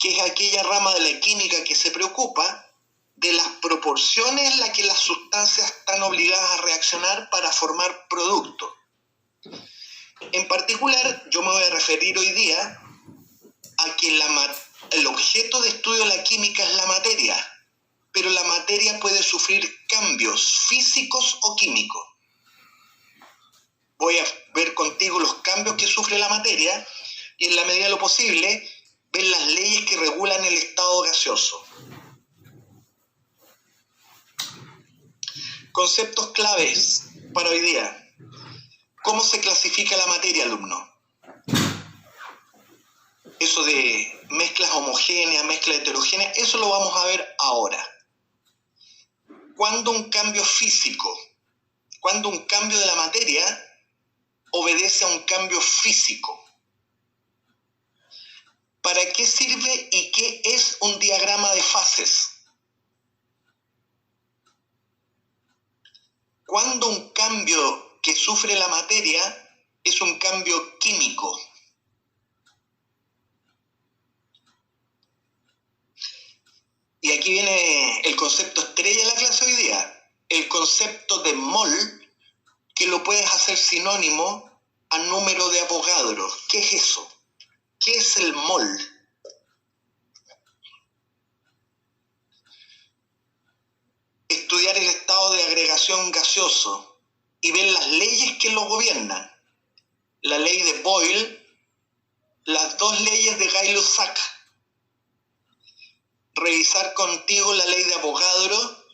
que es aquella rama de la química que se preocupa de las proporciones en las que las sustancias están obligadas a reaccionar para formar productos. En particular, yo me voy a referir hoy día a que el objeto de estudio de la química es la materia, pero la materia puede sufrir cambios físicos o químicos. Voy a ver contigo los cambios que sufre la materia y en la medida de lo posible ver las leyes que regulan el estado gaseoso. Conceptos claves para hoy día. ¿Cómo se clasifica la materia, alumno? Eso de mezclas homogéneas, mezclas heterogéneas, eso lo vamos a ver ahora. ¿Cuándo un cambio físico, cuándo un cambio de la materia obedece a un cambio físico? ¿Para qué sirve y qué es un diagrama de fases? ¿Cuándo un cambio que sufre la materia es un cambio químico? Y aquí viene el concepto estrella de la clase hoy día, el concepto de mol, que lo puedes hacer sinónimo a número de Avogadro. ¿Qué es eso? ¿Qué es el mol? Estudiar el estado de agregación gaseoso y ver las leyes que lo gobiernan. La ley de Boyle, las dos leyes de Gay-Lussac. Revisar contigo la ley de Avogadro,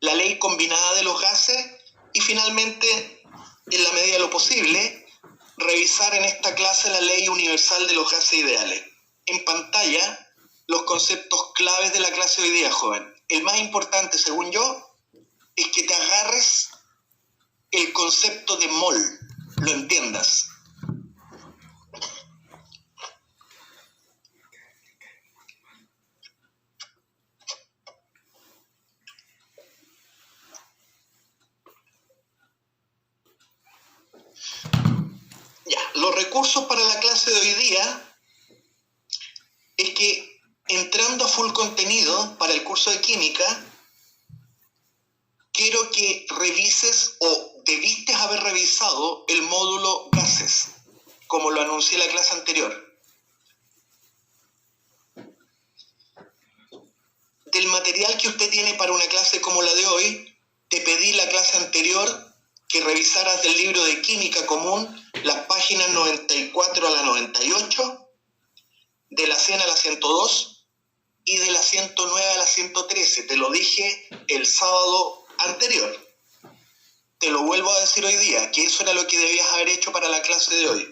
la ley combinada de los gases y finalmente, en la medida de lo posible, revisar en esta clase la ley universal de los gases ideales. En pantalla, los conceptos claves de la clase hoy día, joven. El más importante, según yo, es que te agarres el concepto de mol, lo entiendas. Ya, los recursos para la clase de hoy día es que entrando a full contenido para el curso de química, quiero que revises o debiste haber revisado el módulo gases, como lo anuncié en la clase anterior. Del material que usted tiene para una clase como la de hoy, te pedí la clase anterior que revisaras del libro de química común las páginas 94 a la 98, de la 100 a la 102 y de la 109 a la 113. Te lo dije el sábado anterior. Te lo vuelvo a decir hoy día, que eso era lo que debías haber hecho para la clase de hoy.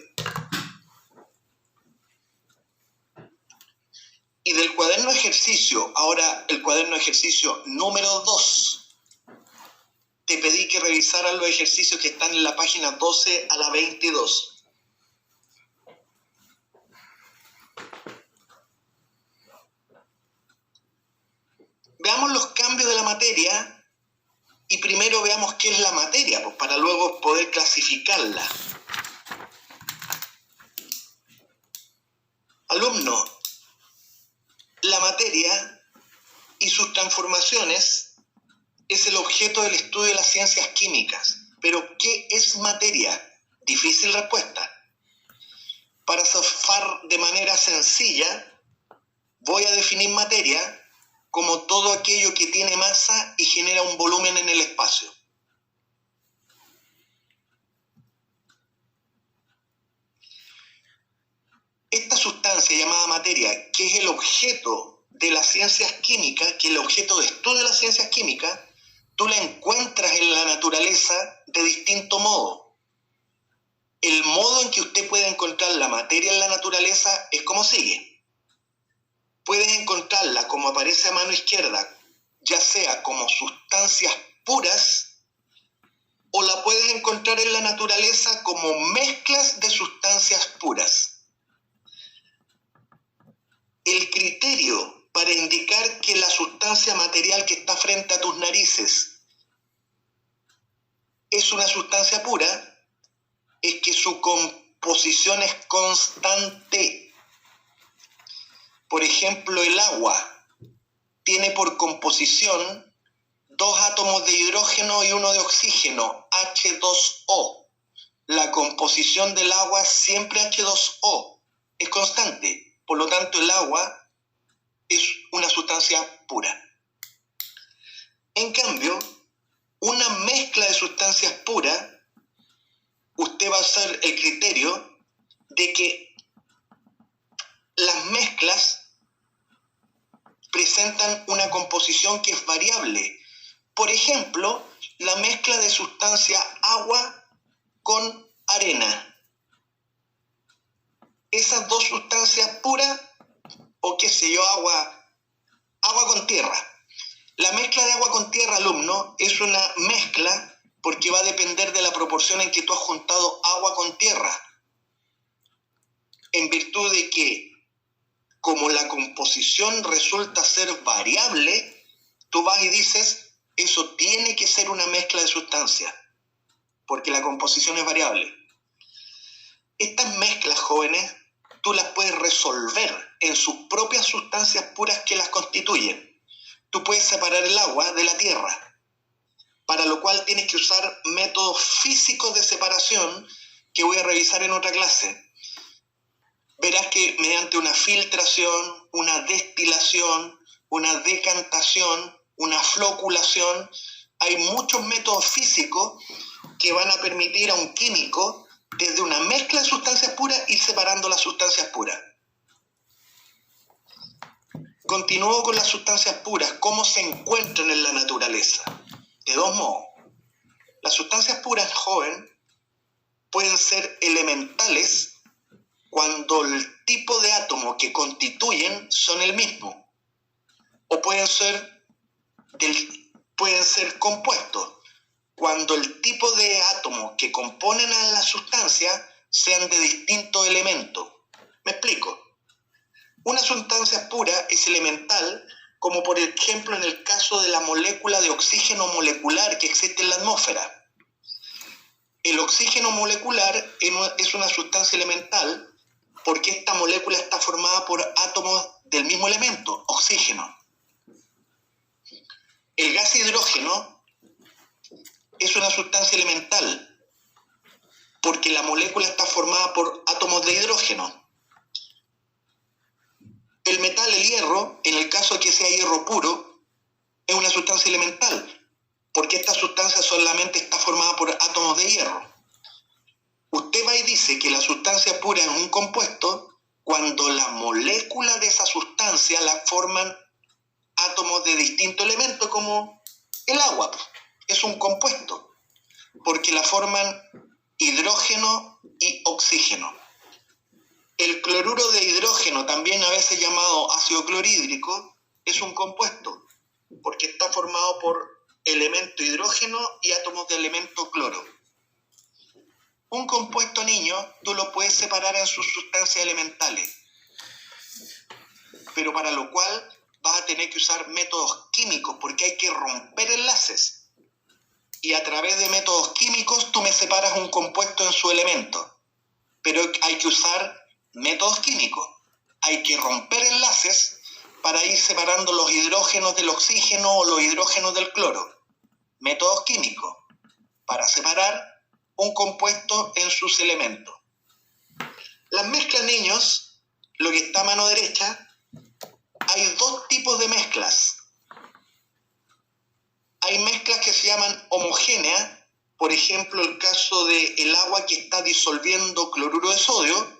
Y del cuaderno de ejercicio, ahora el cuaderno de ejercicio número 2, te pedí que revisaras los ejercicios que están en la página 12 a la 22. Veamos los cambios de la materia y primero veamos qué es la materia, pues, para luego poder clasificarla. Alumno, la materia y sus transformaciones es el objeto del estudio de las ciencias químicas. Pero, ¿qué es materia? Difícil respuesta. Para zafar de manera sencilla, voy a definir materia como todo aquello que tiene masa y genera un volumen en el espacio. Esta sustancia llamada materia, que es el objeto de las ciencias químicas, que es el objeto de estudio de las ciencias químicas, tú la encuentras en la naturaleza de distinto modo. El modo en que usted puede encontrar la materia en la naturaleza es como sigue. Puedes encontrarla como aparece a mano izquierda, ya sea como sustancias puras, o la puedes encontrar en la naturaleza como mezclas de sustancias puras. El criterio para indicar que la sustancia material que está frente a tus narices es una sustancia pura es que su composición es constante. Por ejemplo, el agua tiene por composición 2 átomos de hidrógeno y 1 de oxígeno, H2O. La composición del agua es siempre H2O, es constante. Por lo tanto, el agua es una sustancia pura. En cambio, una mezcla de sustancias puras, usted va a usar el criterio de que las mezclas presentan una composición que es variable. Por ejemplo, la mezcla de sustancia agua con arena. Esas dos sustancias puras, o qué sé yo, agua con tierra. La mezcla de agua con tierra, alumno, es una mezcla porque va a depender de la proporción en que tú has juntado agua con tierra. En virtud de que, como la composición resulta ser variable, tú vas y dices, eso tiene que ser una mezcla de sustancias, porque la composición es variable. Estas mezclas, jóvenes, tú las puedes resolver en sus propias sustancias puras que las constituyen. Tú puedes separar el agua de la tierra, para lo cual tienes que usar métodos físicos de separación que voy a revisar en otra clase. Verás que mediante una filtración, una destilación, una decantación, una floculación, hay muchos métodos físicos que van a permitir a un químico, desde una mezcla de sustancias puras, ir separando las sustancias puras. Continúo con las sustancias puras, cómo se encuentran en la naturaleza. De dos modos. Las sustancias puras, joven, pueden ser elementales cuando el tipo de átomo que constituyen son el mismo. O pueden ser compuestos cuando el tipo de átomos que componen a la sustancia sean de distintos elementos. ¿Me explico? Una sustancia pura es elemental, como por ejemplo en el caso de la molécula de oxígeno molecular que existe en la atmósfera. El oxígeno molecular es una sustancia elemental porque esta molécula está formada por átomos del mismo elemento, oxígeno. El gas hidrógeno es una sustancia elemental porque la molécula está formada por átomos de hidrógeno. El metal, el hierro, en el caso de que sea hierro puro, es una sustancia elemental, porque esta sustancia solamente está formada por átomos de hierro. Usted va y dice que la sustancia pura es un compuesto cuando la molécula de esa sustancia la forman átomos de distintos elementos, como el agua. Es un compuesto, porque la forman hidrógeno y oxígeno. El cloruro de hidrógeno, también a veces llamado ácido clorhídrico, es un compuesto, porque está formado por elemento hidrógeno y átomos de elemento cloro. Un compuesto, niño, tú lo puedes separar en sus sustancias elementales, pero para lo cual vas a tener que usar métodos químicos, porque hay que romper enlaces. Y a través de métodos químicos tú me separas un compuesto en su elemento, pero hay que usar métodos químicos. Hay que romper enlaces para ir separando los hidrógenos del oxígeno o los hidrógenos del cloro. Métodos químicos para separar un compuesto en sus elementos. Las mezclas, niños, lo que está a mano derecha, hay dos tipos de mezclas. Hay mezclas que se llaman homogéneas, por ejemplo, el caso del agua que está disolviendo cloruro de sodio,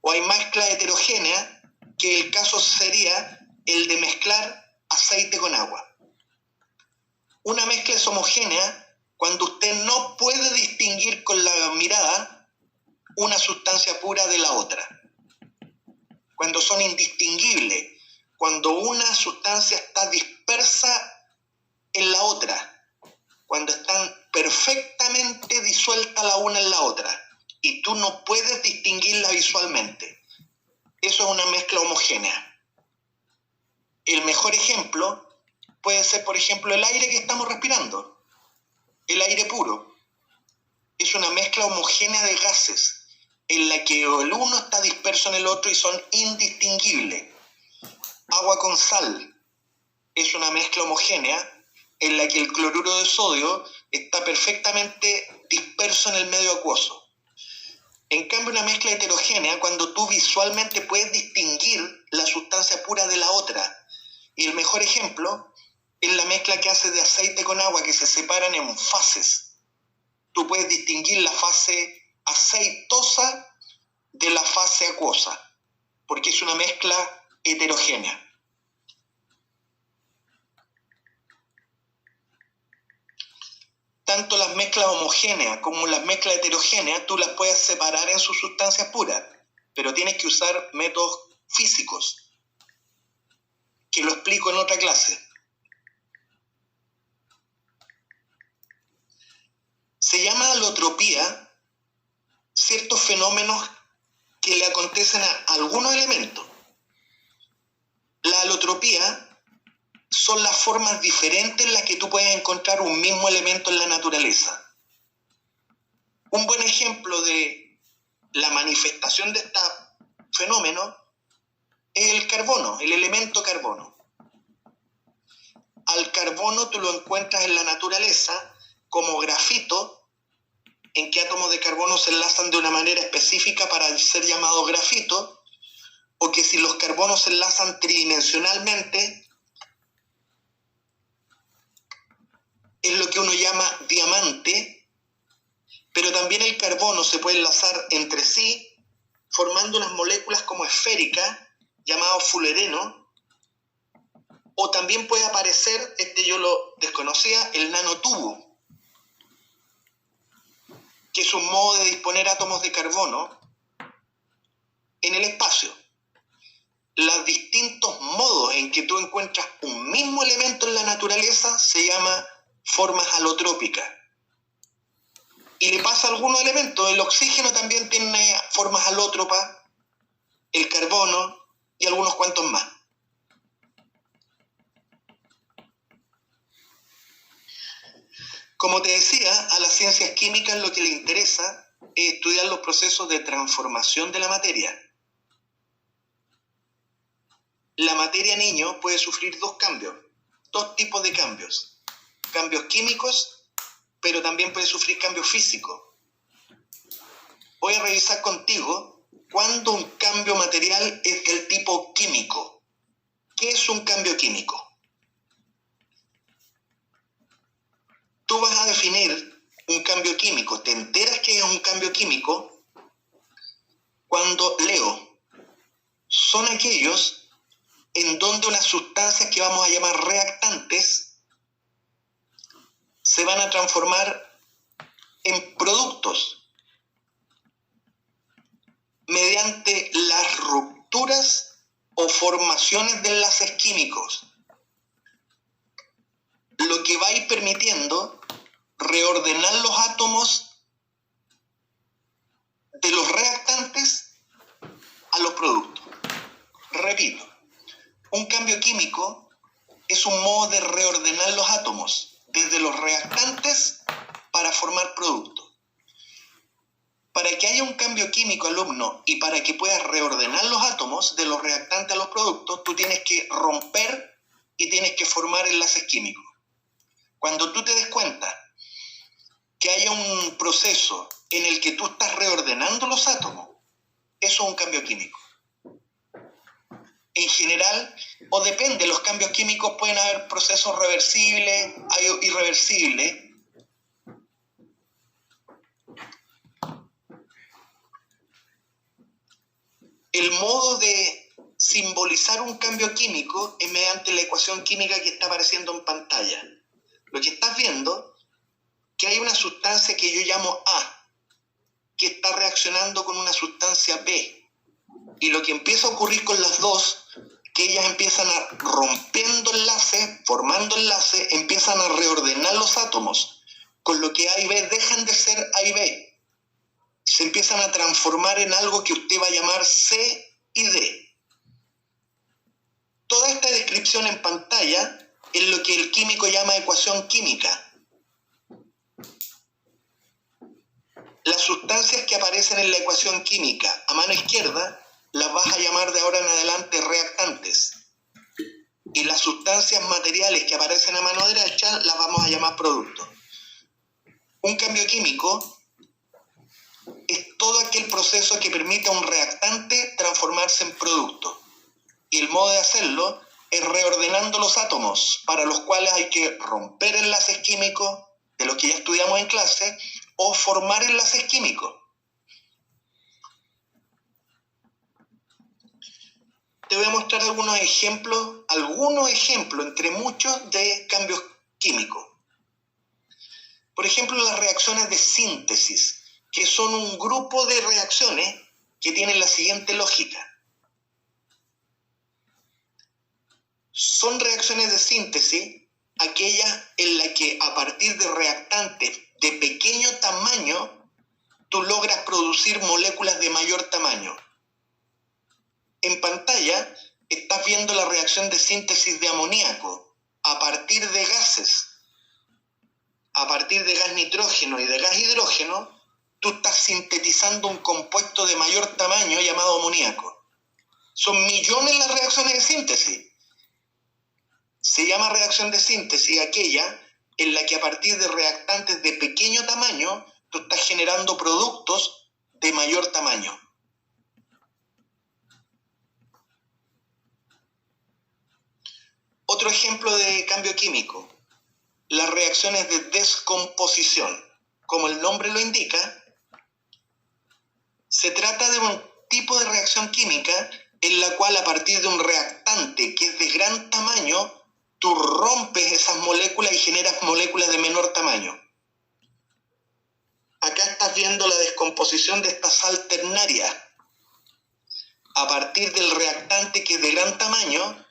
o hay mezcla heterogénea, que el caso sería el de mezclar aceite con agua. Una mezcla es homogénea cuando usted no puede distinguir con la mirada una sustancia pura de la otra. Cuando son indistinguibles, cuando una sustancia está dispersa en la otra, cuando están perfectamente disueltas la una en la otra, y tú no puedes distinguirla visualmente. Eso es una mezcla homogénea. El mejor ejemplo puede ser, por ejemplo, el aire que estamos respirando. El aire puro es una mezcla homogénea de gases en la que el uno está disperso en el otro y son indistinguibles. agua con sal es una mezcla homogénea en la que el cloruro de sodio está perfectamente disperso en el medio acuoso. En cambio, una mezcla heterogénea, cuando tú visualmente puedes distinguir la sustancia pura de la otra. Y el mejor ejemplo es la mezcla que haces de aceite con agua, que se separan en fases. Tú puedes distinguir la fase aceitosa de la fase acuosa, porque es una mezcla heterogénea. Tanto las mezclas homogéneas como las mezclas heterogéneas, tú las puedes separar en sus sustancias puras, pero tienes que usar métodos físicos, que lo explico en otra clase. Se llama alotropía ciertos fenómenos que le acontecen a algunos elementos. La alotropía son las formas diferentes en las que tú puedes encontrar un mismo elemento en la naturaleza. Un buen ejemplo de la manifestación de este fenómeno es el carbono, el elemento carbono. Al carbono tú lo encuentras en la naturaleza como grafito, en que átomos de carbono se enlazan de una manera específica para ser llamados grafito, o que si los carbonos se enlazan tridimensionalmente, es lo que uno llama diamante, pero también el carbono se puede enlazar entre sí, formando unas moléculas como esféricas, llamado fulereno, o también puede aparecer, yo lo desconocía, el nanotubo, que es un modo de disponer átomos de carbono en el espacio. Los distintos modos en que tú encuentras un mismo elemento en la naturaleza se llama formas alotrópicas. Y le pasa a algunos elementos. El oxígeno también tiene formas alótropas, el carbono y algunos cuantos más. Como te decía, a las ciencias químicas lo que le interesa es estudiar los procesos de transformación de la materia. La materia, niño, puede sufrir dos tipos de cambios. Cambios químicos, pero también puede sufrir cambios físicos. Voy a revisar contigo cuándo un cambio material es del tipo químico. ¿Qué es un cambio químico? Tú vas a definir un cambio químico. Te enteras que es un cambio químico cuando leo. Son aquellos en donde unas sustancias que vamos a llamar reactantes se van a transformar en productos mediante las rupturas o formaciones de enlaces químicos, lo que va a ir permitiendo reordenar los átomos de los reactantes a los productos. Repito, un cambio químico es un modo de reordenar los átomos desde los reactantes para formar productos. Para que haya un cambio químico, alumno, y para que puedas reordenar los átomos de los reactantes a los productos, tú tienes que romper y tienes que formar enlaces químicos. Cuando tú te des cuenta que haya un proceso en el que tú estás reordenando los átomos, eso es un cambio químico. En general, o depende, los cambios químicos pueden haber procesos reversibles, hay irreversibles. El modo de simbolizar un cambio químico es mediante la ecuación química que está apareciendo en pantalla. Lo que estás viendo que hay una sustancia que yo llamo A, que está reaccionando con una sustancia B. Y lo que empieza a ocurrir con las dos, que ellas empiezan a rompiendo enlaces, formando enlaces, empiezan a reordenar los átomos, con lo que A y B dejan de ser A y B. Se empiezan a transformar en algo que usted va a llamar C y D. Toda esta descripción en pantalla es lo que el químico llama ecuación química. Las sustancias que aparecen en la ecuación química a mano izquierda las vas a llamar de ahora en adelante reactantes. materiales que aparecen a mano derecha las vamos a llamar productos. Un cambio químico es todo aquel proceso que permite a un reactante transformarse en producto. Y el modo de hacerlo es reordenando los átomos, para los cuales hay que romper enlaces químicos, de los que ya estudiamos en clase, o formar enlaces químicos. Te voy a mostrar algunos ejemplos entre muchos de cambios químicos. Por ejemplo, las reacciones de síntesis, que son un grupo de reacciones que tienen la siguiente lógica. Son reacciones de síntesis aquellas en las que a partir de reactantes de pequeño tamaño tú logras producir moléculas de mayor tamaño. En pantalla estás viendo la reacción de síntesis de amoníaco a partir de gases. A partir de gas nitrógeno y de gas hidrógeno, tú estás sintetizando un compuesto de mayor tamaño llamado amoníaco. Son millones las reacciones de síntesis. Se llama reacción de síntesis aquella en la que a partir de reactantes de pequeño tamaño, tú estás generando productos de mayor tamaño. Otro ejemplo de cambio químico, las reacciones de descomposición. Como el nombre lo indica, se trata de un tipo de reacción química en la cual a partir de un reactante que es de gran tamaño, tú rompes esas moléculas y generas moléculas de menor tamaño. Acá estás viendo la descomposición de esta sal ternaria. A partir del reactante que es de gran tamaño,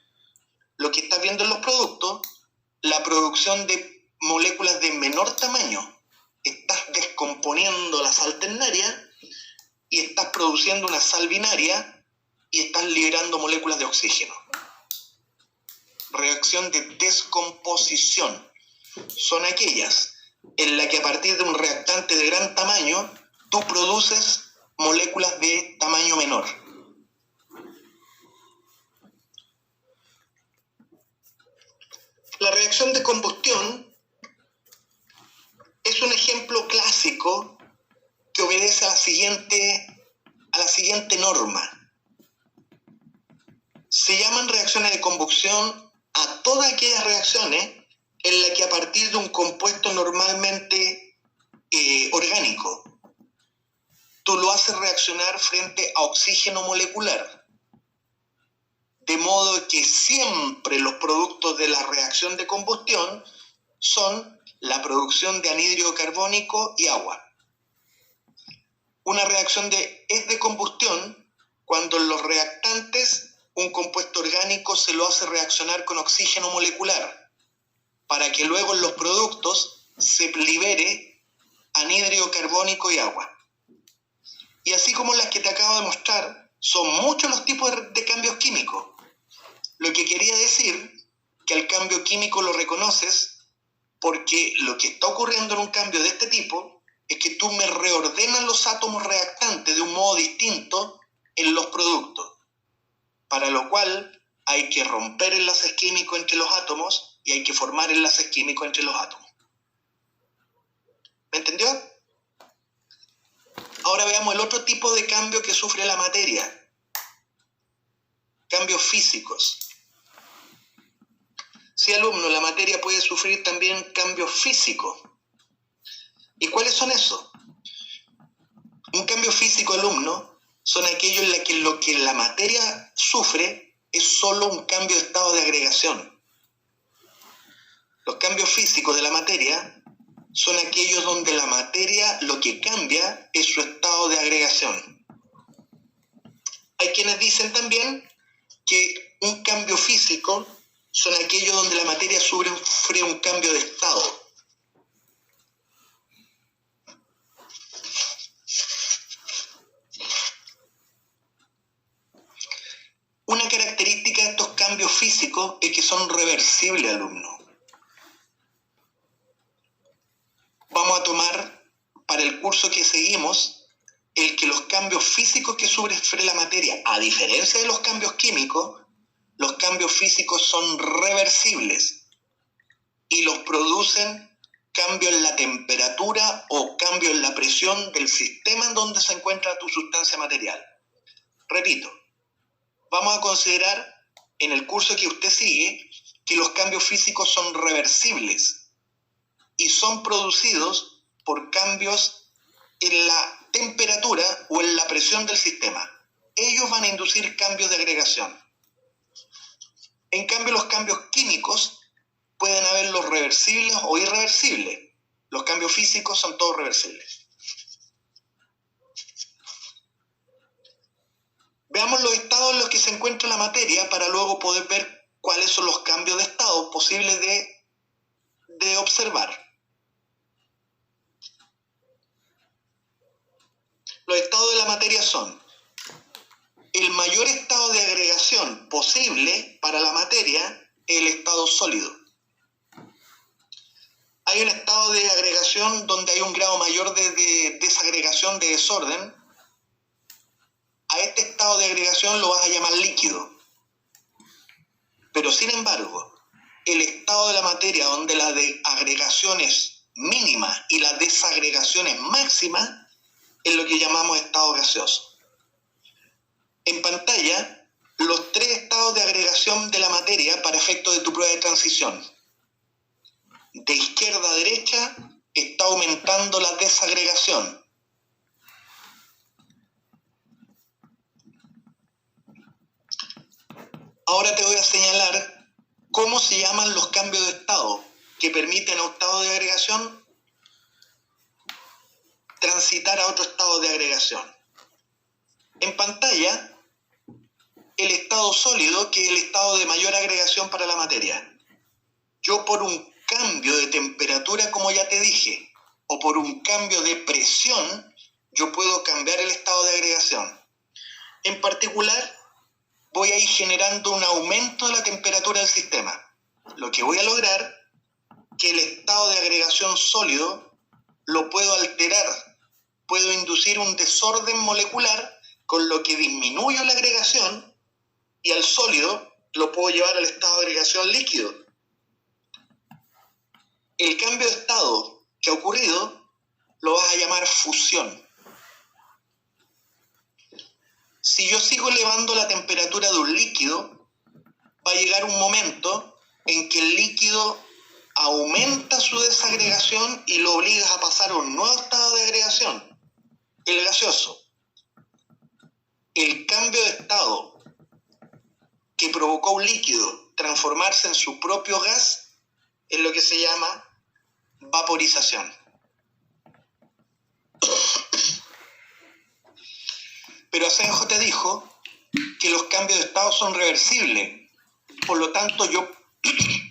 lo que estás viendo en los productos, la producción de moléculas de menor tamaño. Estás descomponiendo la sal ternaria y estás produciendo una sal binaria y estás liberando moléculas de oxígeno. Reacción de descomposición son aquellas en las que a partir de un reactante de gran tamaño tú produces moléculas de tamaño menor. La reacción de combustión es un ejemplo clásico que obedece a la siguiente norma. Se llaman reacciones de combustión a todas aquellas reacciones en las que a partir de un compuesto normalmente orgánico, tú lo haces reaccionar frente a oxígeno molecular. De modo que siempre los productos de la reacción de combustión son la producción de anhídrido carbónico y agua. Una reacción es de combustión cuando en los reactantes un compuesto orgánico se lo hace reaccionar con oxígeno molecular para que luego en los productos se libere anhídrido carbónico y agua. Y así como las que te acabo de mostrar, son muchos los tipos de cambios químicos. Lo que quería decir que al cambio químico lo reconoces porque lo que está ocurriendo en un cambio de este tipo es que tú me reordenas los átomos reactantes de un modo distinto en los productos, para lo cual hay que romper enlaces químicos entre los átomos y hay que formar enlaces químicos entre los átomos. ¿Me entendió? Ahora veamos el otro tipo de cambio que sufre la materia. Cambios físicos. Sí, alumno, la materia puede sufrir también cambios físicos. ¿Y cuáles son esos? Un cambio físico, alumno, son aquellos en los que lo que la materia sufre es solo un cambio de estado de agregación. Los cambios físicos de la materia son aquellos donde la materia lo que cambia es su estado de agregación. Hay quienes dicen también que un cambio físico son aquellos donde la materia sufre un cambio de estado. Una característica de estos cambios físicos es que son reversibles, alumno. Vamos a tomar para el curso que seguimos el que los cambios físicos que sufre la materia, a diferencia de los cambios químicos, los cambios físicos son reversibles. y los producen cambio en la temperatura o cambio en la presión del sistema en donde se encuentra tu sustancia material. Repito, vamos a considerar en el curso que usted sigue que los cambios físicos son reversibles y son producidos por cambios en la temperatura o en la presión del sistema. Ellos van a inducir cambios de agregación. En cambio, los cambios químicos pueden haberlos reversibles o irreversibles. Los cambios físicos son todos reversibles. Veamos los estados en los que se encuentra la materia para luego poder ver cuáles son los cambios de estado posibles de observar. Los estados de la materia son: el mayor estado de agregación posible para la materia es el estado sólido. Hay un estado de agregación donde hay un grado mayor de desagregación, de desorden. A este estado de agregación lo vas a llamar líquido. Pero sin embargo, el estado de la materia donde la agregación es mínima y la desagregación es máxima es lo que llamamos estado gaseoso. En pantalla, los 3 estados de agregación de la materia para efectos de tu prueba de transición. De izquierda a derecha está aumentando la desagregación. Ahora te voy a señalar cómo se llaman los cambios de estado que permiten a un estado de agregación transitar a otro estado de agregación. En pantalla, el estado sólido, que es el estado de mayor agregación para la materia. Yo por un cambio de temperatura, como ya te dije, o por un cambio de presión, yo puedo cambiar el estado de agregación. En particular, voy a ir generando un aumento de la temperatura del sistema. Lo que voy a lograr que el estado de agregación sólido lo puedo alterar, puedo inducir un desorden molecular, con lo que disminuyo la agregación, y al sólido lo puedo llevar al estado de agregación líquido. El cambio de estado que ha ocurrido lo vas a llamar fusión. Si yo sigo elevando la temperatura de un líquido, va a llegar un momento en que el líquido aumenta su desagregación y lo obligas a pasar a un nuevo estado de agregación, el gaseoso. El cambio de estado que provocó un líquido transformarse en su propio gas es lo que se llama vaporización. Pero Asenjo te dijo que los cambios de estado son reversibles. Por lo tanto, yo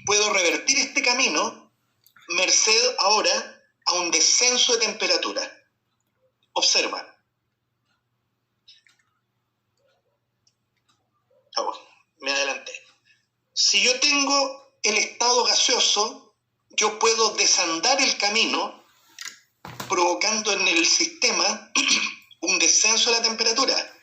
puedo revertir este camino merced ahora a un descenso de temperatura. Observa. Me adelanté. Si yo tengo el estado gaseoso, yo puedo desandar el camino, provocando en el sistema un descenso de la temperatura.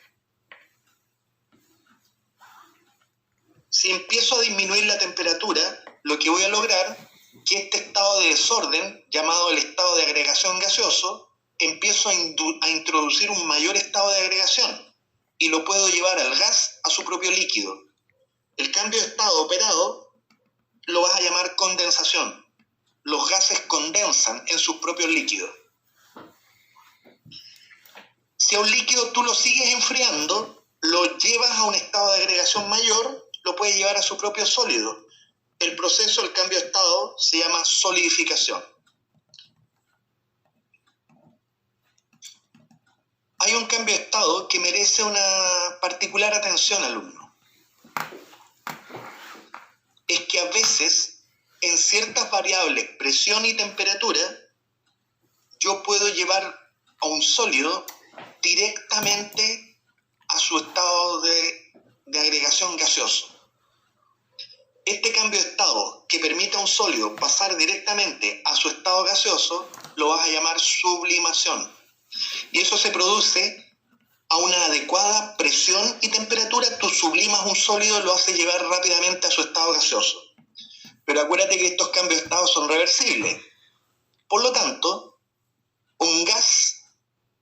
Si empiezo a disminuir la temperatura, lo que voy a lograr es que este estado de desorden, llamado el estado de agregación gaseoso, empiezo a introducir un mayor estado de agregación y lo puedo llevar al gas a su propio líquido. El cambio de estado operado lo vas a llamar condensación. Los gases condensan en sus propios líquidos. Si a un líquido tú lo sigues enfriando, lo llevas a un estado de agregación mayor, lo puedes llevar a su propio sólido. El proceso, el cambio de estado, se llama solidificación. Hay un cambio de estado que merece una particular atención, alumno. Es que a veces, en ciertas variables, presión y temperatura, yo puedo llevar a un sólido directamente a su estado de agregación gaseoso. Este cambio de estado que permite a un sólido pasar directamente a su estado gaseoso lo vas a llamar sublimación. Y eso se produce a una adecuada presión y temperatura. Tú sublimas un sólido y lo haces llevar rápidamente a su estado gaseoso. Pero acuérdate que estos cambios de estado son reversibles. Por lo tanto, un gas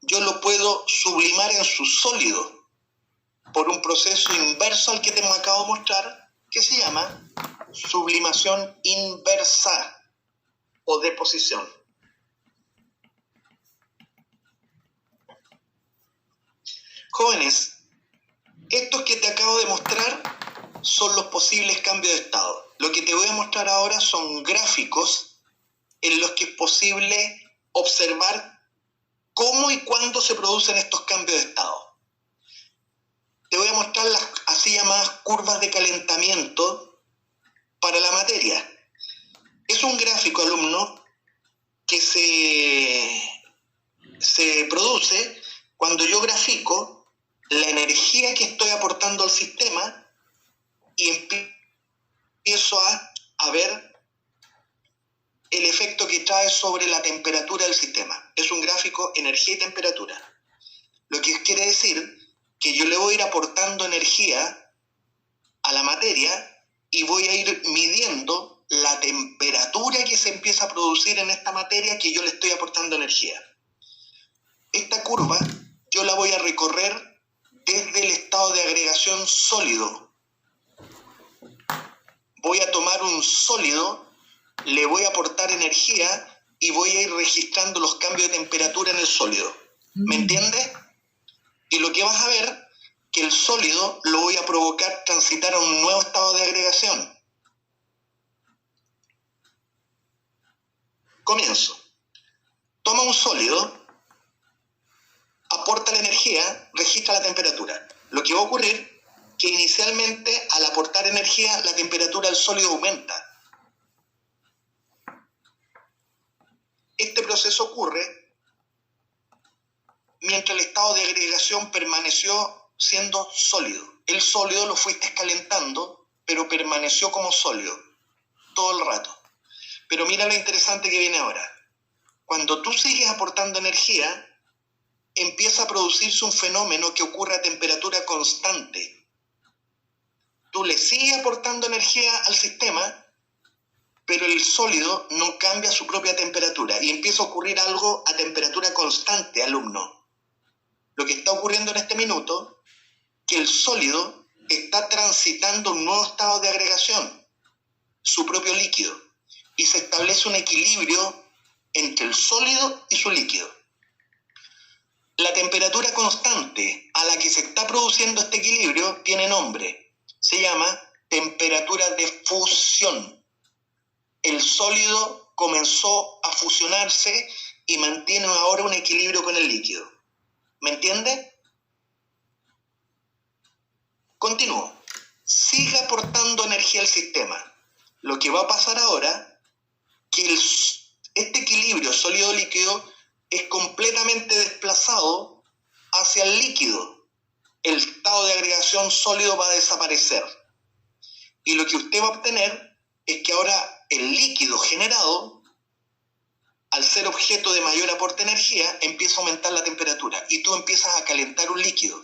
yo lo puedo sublimar en su sólido por un proceso inverso al que te acabo de mostrar, que se llama sublimación inversa o deposición. Jóvenes, estos que te acabo de mostrar son los posibles cambios de estado. Lo que te voy a mostrar ahora son gráficos en los que es posible observar cómo y cuándo se producen estos cambios de estado. Te voy a mostrar las así llamadas curvas de calentamiento para la materia. Es un gráfico, alumno, que se produce cuando yo grafico la energía que estoy aportando al sistema y empiezo a ver el efecto que trae sobre la temperatura del sistema. Es un gráfico energía y temperatura. Lo que quiere decir que yo le voy a ir aportando energía a la materia y voy a ir midiendo la temperatura que se empieza a producir en esta materia que yo le estoy aportando energía. Esta curva yo la voy a recorrer desde el estado de agregación sólido. Voy a tomar un sólido, le voy a aportar energía y voy a ir registrando los cambios de temperatura en el sólido. ¿Me entiendes? Y lo que vas a ver, que el sólido lo voy a provocar transitar a un nuevo estado de agregación. Comienzo. Toma un sólido, aporta la energía, registra la temperatura. Lo que va a ocurrir que inicialmente al aportar energía la temperatura del sólido aumenta. Este proceso ocurre mientras el estado de agregación permaneció siendo sólido. El sólido lo fuiste calentando, pero permaneció como sólido todo el rato. Pero mira lo interesante que viene ahora. Cuando tú sigues aportando energía, empieza a producirse un fenómeno que ocurre a temperatura constante. Tú le sigues aportando energía al sistema, pero el sólido no cambia su propia temperatura y empieza a ocurrir algo a temperatura constante, alumno. Lo que está ocurriendo en este minuto, que el sólido está transitando un nuevo estado de agregación, su propio líquido, y se establece un equilibrio entre el sólido y su líquido. La temperatura constante a la que se está produciendo este equilibrio tiene nombre. Se llama temperatura de fusión. El sólido comenzó a fusionarse y mantiene ahora un equilibrio con el líquido. ¿Me entiende? Continúo. Sigue aportando energía al sistema. Lo que va a pasar ahora, que este equilibrio sólido-líquido es completamente desplazado hacia el líquido. El estado de agregación sólido va a desaparecer. Y lo que usted va a obtener es que ahora el líquido generado, al ser objeto de mayor aporte de energía, empieza a aumentar la temperatura y tú empiezas a calentar un líquido.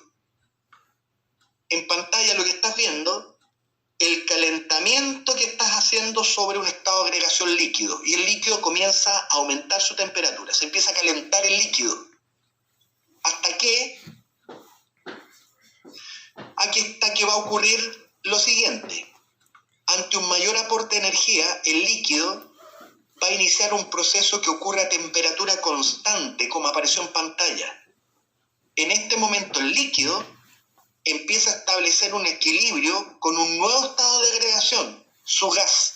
En pantalla lo que estás viendo, el calentamiento que estás haciendo sobre un estado de agregación líquido, y el líquido comienza a aumentar su temperatura, se empieza a calentar el líquido, hasta que va a ocurrir lo siguiente. Ante un mayor aporte de energía, el líquido va a iniciar un proceso que ocurre a temperatura constante, como apareció en pantalla. En este momento el líquido empieza a establecer un equilibrio con un nuevo estado de agregación, su gas.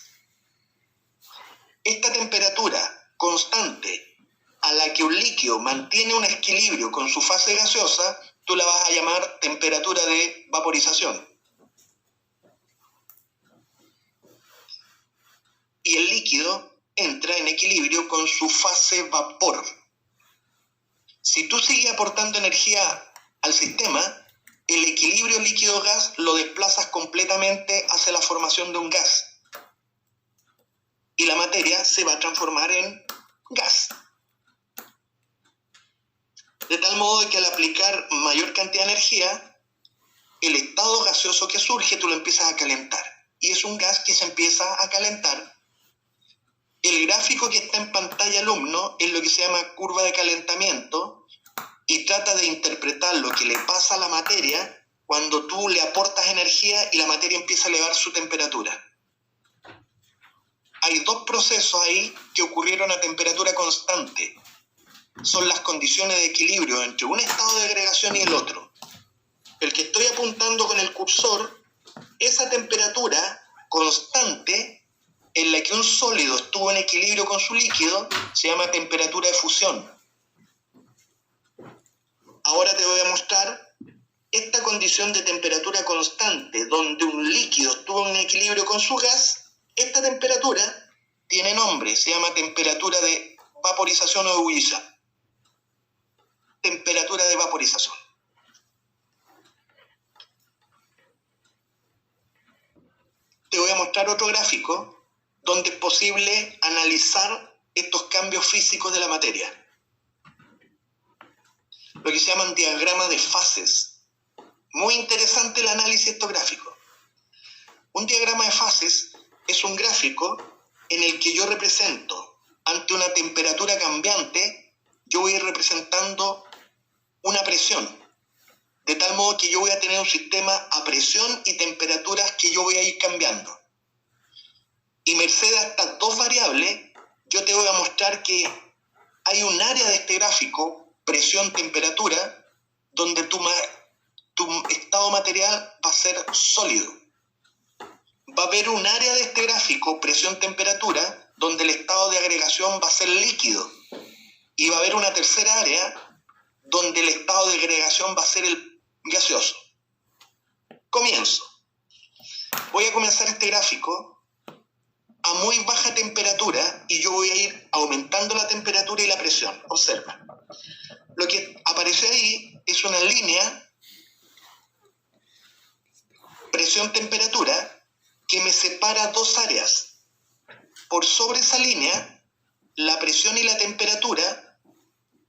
Esta temperatura constante a la que un líquido mantiene un equilibrio con su fase gaseosa, tú la vas a llamar temperatura de vaporización. Y el líquido entra en equilibrio con su fase vapor. Si tú sigues aportando energía al sistema, el equilibrio líquido-gas lo desplazas completamente hacia la formación de un gas. Y la materia se va a transformar en gas. De tal modo que al aplicar mayor cantidad de energía, el estado gaseoso que surge tú lo empiezas a calentar. Y es un gas que se empieza a calentar El gráfico que está en pantalla, alumno, es lo que se llama curva de calentamiento y trata de interpretar lo que le pasa a la materia cuando tú le aportas energía y la materia empieza a elevar su temperatura. Hay dos procesos ahí que ocurrieron a temperatura constante. Son las condiciones de equilibrio entre un estado de agregación y el otro. El que estoy apuntando con el cursor, esa temperatura constante en la que un sólido estuvo en equilibrio con su líquido, se llama temperatura de fusión. Ahora te voy a mostrar esta condición de temperatura constante, donde un líquido estuvo en equilibrio con su gas. Esta temperatura tiene nombre, se llama temperatura de vaporización o ebullición. Temperatura de vaporización. Te voy a mostrar otro gráfico donde es posible analizar estos cambios físicos de la materia. Lo que se llaman diagramas de fases. Muy interesante el análisis de estos gráficos. Un diagrama de fases es un gráfico en el que yo represento, ante una temperatura cambiante, yo voy a ir representando una presión. De tal modo que yo voy a tener un sistema a presión y temperaturas que yo voy a ir cambiando. Y merced a estas dos variables, yo te voy a mostrar que hay un área de este gráfico, presión-temperatura, donde tu estado material va a ser sólido. Va a haber un área de este gráfico, presión-temperatura, donde el estado de agregación va a ser líquido. Y va a haber una tercera área donde el estado de agregación va a ser el gaseoso. Comienzo. Voy a comenzar este gráfico a muy baja temperatura y yo voy a ir aumentando la temperatura y la presión. Observa. Lo que aparece ahí es una línea presión-temperatura que me separa dos áreas. Por sobre esa línea, la presión y la temperatura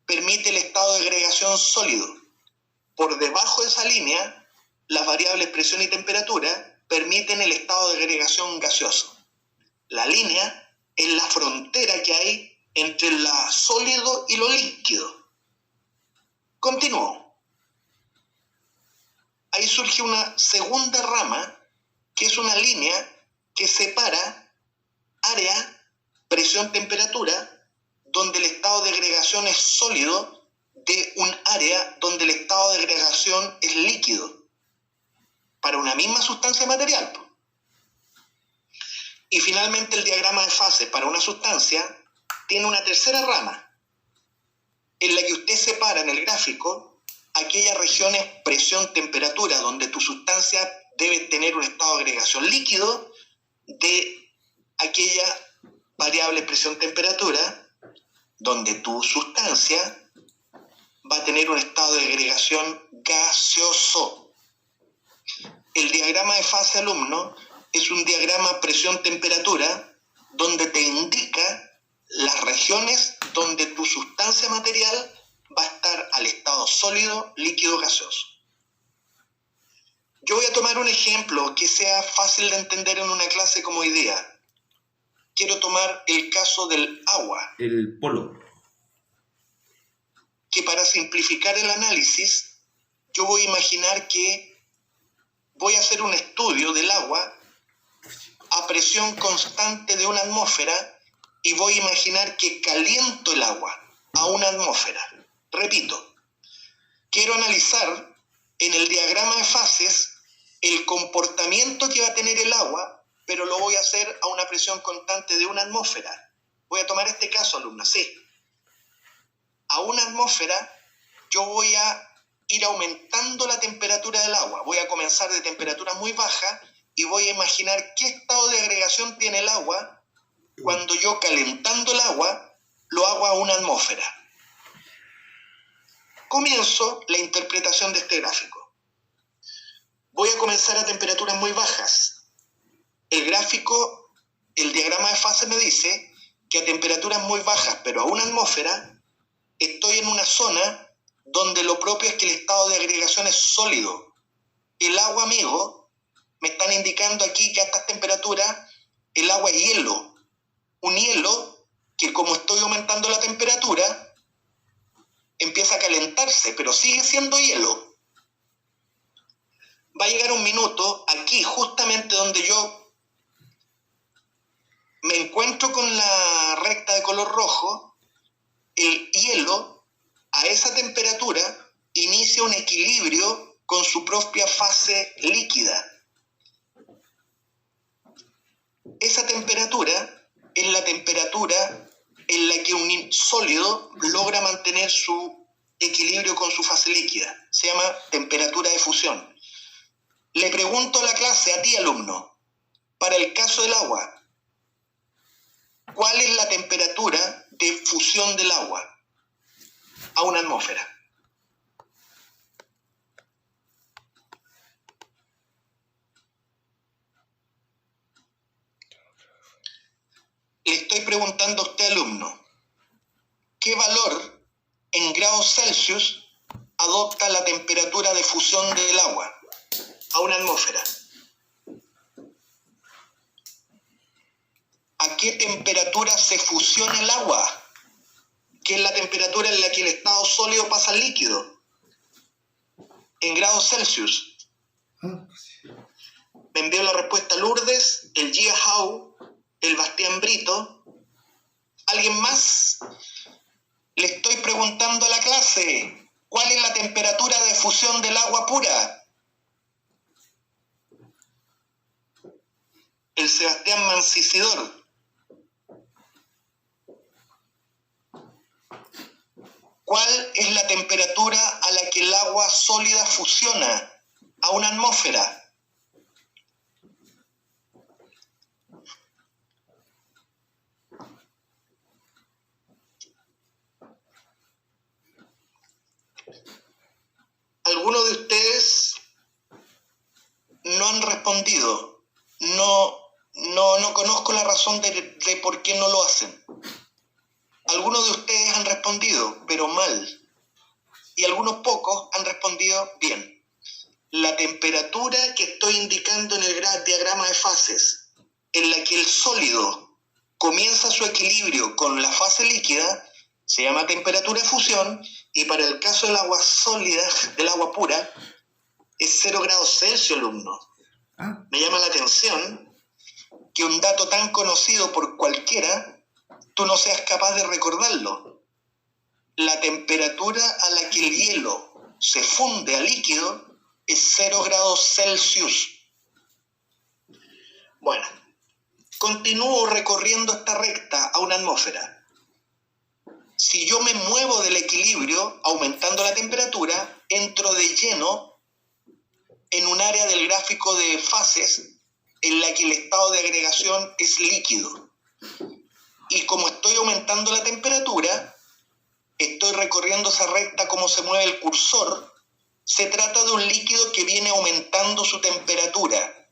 permite el estado de agregación sólido. Por debajo de esa línea, las variables presión y temperatura permiten el estado de agregación gaseoso. La línea es la frontera que hay entre lo sólido y lo líquido. Continúo. Ahí surge una segunda rama, que es una línea que separa área, presión, temperatura, donde el estado de agregación es sólido, de un área donde el estado de agregación es líquido, para una misma sustancia material. Y finalmente el diagrama de fase para una sustancia tiene una tercera rama, en la que usted separa en el gráfico aquellas regiones presión-temperatura, donde tu sustancia debe tener un estado de agregación líquido, de aquella variable presión-temperatura, donde tu sustancia va a tener un estado de agregación gaseoso. El diagrama de fase, alumno, es un diagrama presión-temperatura donde te indica las regiones donde tu sustancia material va a estar al estado sólido, líquido, gaseoso. Yo voy a tomar un ejemplo que sea fácil de entender en una clase como hoy día. Quiero tomar el caso del agua. El polo. Que para simplificar el análisis, yo voy a imaginar que voy a hacer un estudio del agua a presión constante de una atmósfera y voy a imaginar que caliento el agua a una atmósfera. Repito, quiero analizar en el diagrama de fases el comportamiento que va a tener el agua, pero lo voy a hacer a una presión constante de una atmósfera. Voy a tomar este caso, alumna, sí. A una atmósfera yo voy a ir aumentando la temperatura del agua. Voy a comenzar de temperatura muy baja y voy a imaginar qué estado de agregación tiene el agua cuando yo, calentando el agua, lo hago a una atmósfera. Comienzo la interpretación de este gráfico. Voy a comenzar a temperaturas muy bajas. El gráfico, el diagrama de fase me dice que a temperaturas muy bajas, pero a una atmósfera, estoy en una zona donde lo propio es que el estado de agregación es sólido. El agua, amigo, me están indicando aquí que a estas temperaturas el agua es hielo. un hielo que, como estoy aumentando la temperatura, empieza a calentarse, pero sigue siendo hielo. Va a llegar un minuto aquí, justamente donde yo me encuentro con la recta de color rojo, el hielo a esa temperatura inicia un equilibrio con su propia fase líquida. Esa temperatura es la temperatura en la que un sólido logra mantener su equilibrio con su fase líquida. Se llama temperatura de fusión. Le pregunto a la clase, a ti alumno, para el caso del agua, ¿cuál es la temperatura de fusión del agua a una atmósfera? Le estoy preguntando a usted, alumno, ¿qué valor en grados Celsius adopta la temperatura de fusión del agua a una atmósfera? ¿A qué temperatura se fusiona el agua? ¿Qué es la temperatura en la que el estado sólido pasa al líquido? En grados Celsius. Me envió la respuesta Lourdes, el Gia Hao, el Bastián Brito. ¿Alguien más? Le estoy preguntando a la clase, ¿cuál es la temperatura de fusión del agua pura? El Sebastián Mancisidor. ¿Cuál es la temperatura a la que el agua sólida fusiona a una atmósfera? Algunos de ustedes no han respondido. No conozco la razón de por qué no lo hacen. Algunos de ustedes han respondido, pero mal. Y algunos pocos han respondido bien. La temperatura que estoy indicando en el diagrama de fases, en la que el sólido comienza su equilibrio con la fase líquida, se llama temperatura de fusión, y para el caso del agua sólida, del agua pura, es 0 grados Celsius, alumno. Me llama la atención que un dato tan conocido por cualquiera, tú no seas capaz de recordarlo. La temperatura a la que el hielo se funde a líquido es 0 grados Celsius. Bueno, continúo recorriendo esta recta a una atmósfera. Si yo me muevo del equilibrio, aumentando la temperatura, entro de lleno en un área del gráfico de fases en la que el estado de agregación es líquido. Y como estoy aumentando la temperatura, estoy recorriendo esa recta como se mueve el cursor. Se trata de un líquido que viene aumentando su temperatura.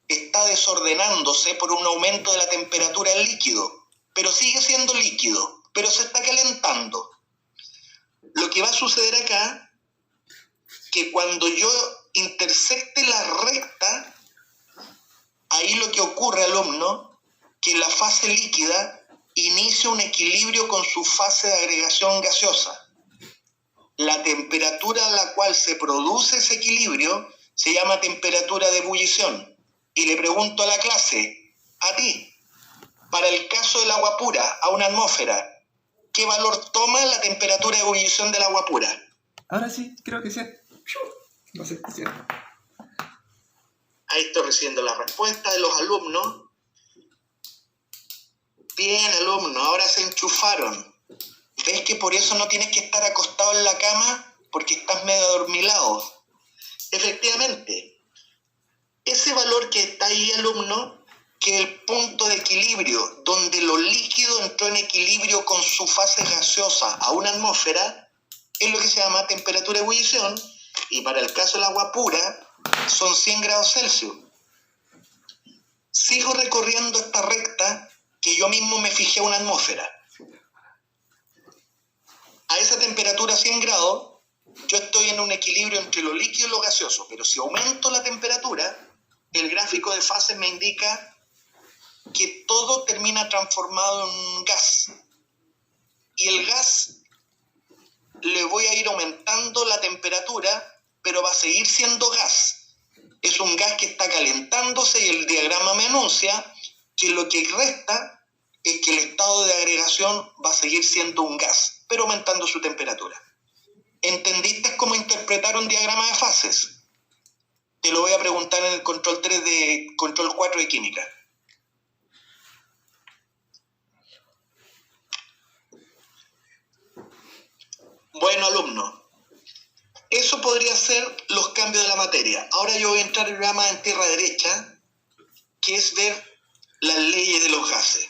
Está desordenándose por un aumento de la temperatura del líquido, pero sigue siendo líquido, pero se está calentando. Lo que va a suceder acá, que cuando yo intersecte la recta, ahí lo que ocurre, alumno, que la fase líquida inicia un equilibrio con su fase de agregación gaseosa. La temperatura a la cual se produce ese equilibrio se llama temperatura de ebullición. Y le pregunto a la clase, a ti, para el caso del agua pura, a una atmósfera, ¿qué valor toma la temperatura de ebullición del agua pura? Ahora sí, creo que sí. No sé, sí. Ahí estoy recibiendo la respuesta de los alumnos. Bien, alumnos, ahora se enchufaron. ¿Ves que por eso no tienes que estar acostado en la cama? Porque estás medio adormilado. Efectivamente, ese valor que está ahí, alumno, que el punto de equilibrio, donde lo líquido entró en equilibrio con su fase gaseosa a una atmósfera, es lo que se llama temperatura de ebullición, y para el caso del agua pura, son 100 grados Celsius. Sigo recorriendo esta recta que yo mismo me fijé a una atmósfera. A esa temperatura 100 grados, yo estoy en un equilibrio entre lo líquido y lo gaseoso, pero si aumento la temperatura, el gráfico de fases me indica que todo termina transformado en un gas. Y el gas le voy a ir aumentando la temperatura, pero va a seguir siendo gas. Es un gas que está calentándose y el diagrama me anuncia que lo que resta es que el estado de agregación va a seguir siendo un gas, pero aumentando su temperatura. ¿Entendiste cómo interpretar un diagrama de fases? Te lo voy a preguntar en el control 3 de control 4 de química. Bueno, alumno, eso podría ser los cambios de la materia. Ahora yo voy a entrar en programa en tierra derecha, que es ver las leyes de los gases.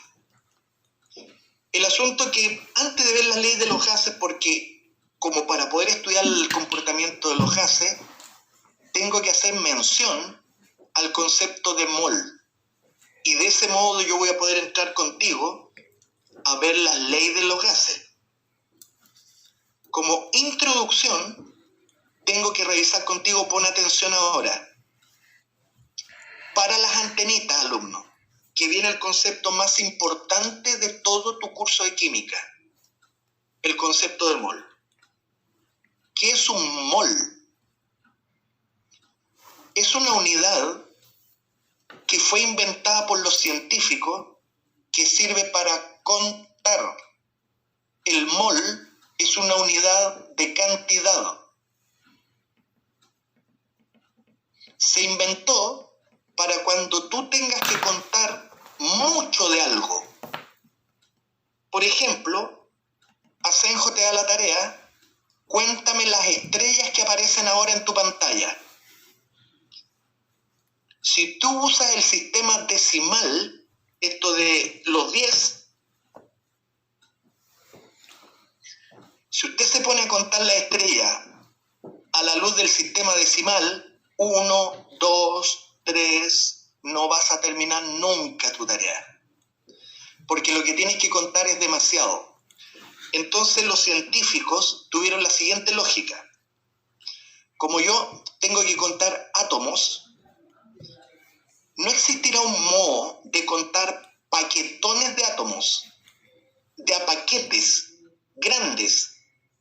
El asunto es que antes de ver las leyes de los gases, porque como para poder estudiar el comportamiento de los gases, tengo que hacer mención al concepto de mol. Y de ese modo yo voy a poder entrar contigo a ver las leyes de los gases. Como introducción, tengo que revisar contigo, pon atención ahora. Para las antenitas, alumno, que viene el concepto más importante de todo tu curso de química, el concepto de mol. ¿Qué es un mol? Es una unidad que fue inventada por los científicos que sirve para contar. El mol es una unidad de cantidad. Se inventó para cuando tú tengas que contar mucho de algo. Por ejemplo, Asenjo te da la tarea, cuéntame las estrellas que aparecen ahora en tu pantalla. Si tú usas el sistema decimal, esto de los 10, si usted se pone a contar las estrellas a la luz del sistema decimal, 1, 2, 3, no vas a terminar nunca tu tarea. Porque lo que tienes que contar es demasiado. Entonces los científicos tuvieron la siguiente lógica. Como yo tengo que contar átomos, no existirá un modo de contar paquetones de átomos, de a paquetes grandes,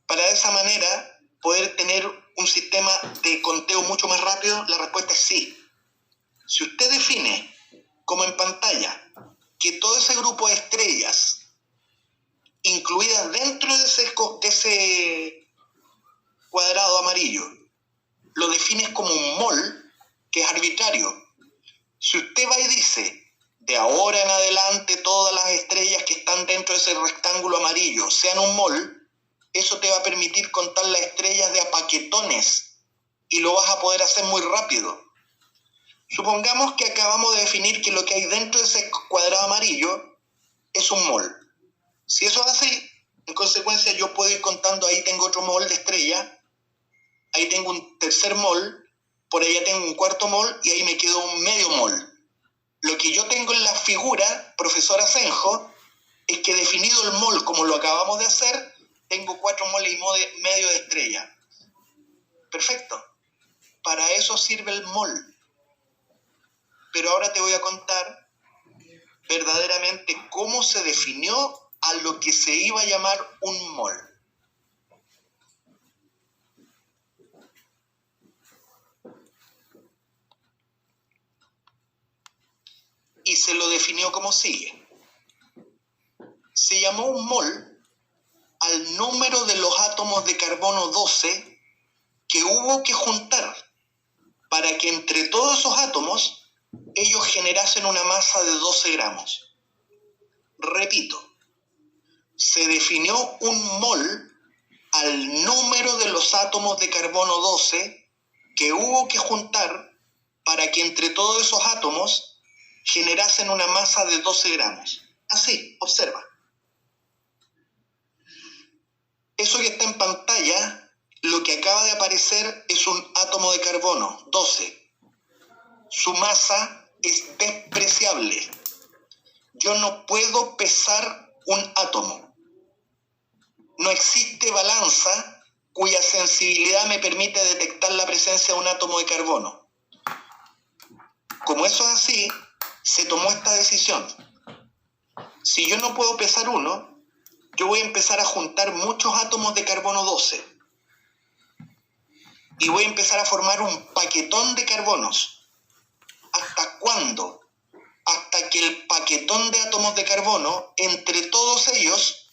para de esa manera poder tener un sistema de conteo mucho más rápido. La respuesta es sí. Si usted define, como en pantalla, que todo ese grupo de estrellas incluidas dentro de ese cuadrado amarillo, lo defines como un mol, que es arbitrario. Si usted va y dice, de ahora en adelante todas las estrellas que están dentro de ese rectángulo amarillo sean un mol, eso te va a permitir contar las estrellas de a paquetones y lo vas a poder hacer muy rápido. Supongamos que acabamos de definir que lo que hay dentro de ese cuadrado amarillo es un mol. Si eso es así, en consecuencia yo puedo ir contando, ahí tengo otro mol de estrella, ahí tengo un tercer mol, por allá tengo un cuarto mol y ahí me quedó un medio mol. Lo que yo tengo en la figura, profesor Asenjo, es que definido el mol como lo acabamos de hacer, tengo 4 moles y medio de estrella. Perfecto. Para eso sirve el mol. Pero ahora te voy a contar verdaderamente cómo se definió a lo que se iba a llamar un mol. Y se lo definió como sigue. Se llamó un mol al número de los átomos de carbono 12 que hubo que juntar para que entre todos esos átomos ellos generasen una masa de 12 gramos. Repito, se definió un mol al número de los átomos de carbono 12 que hubo que juntar para que entre todos esos átomos generasen una masa de 12 gramos. Así, observa. Eso que está en pantalla, lo que acaba de aparecer es un átomo de carbono, 12. Su masa es despreciable. Yo no puedo pesar un átomo. No existe balanza cuya sensibilidad me permite detectar la presencia de un átomo de carbono. Como eso es así, se tomó esta decisión. Si yo no puedo pesar uno, yo voy a empezar a juntar muchos átomos de carbono 12 y voy a empezar a formar un paquetón de carbonos. ¿Hasta cuándo? Hasta que el paquetón de átomos de carbono, entre todos ellos,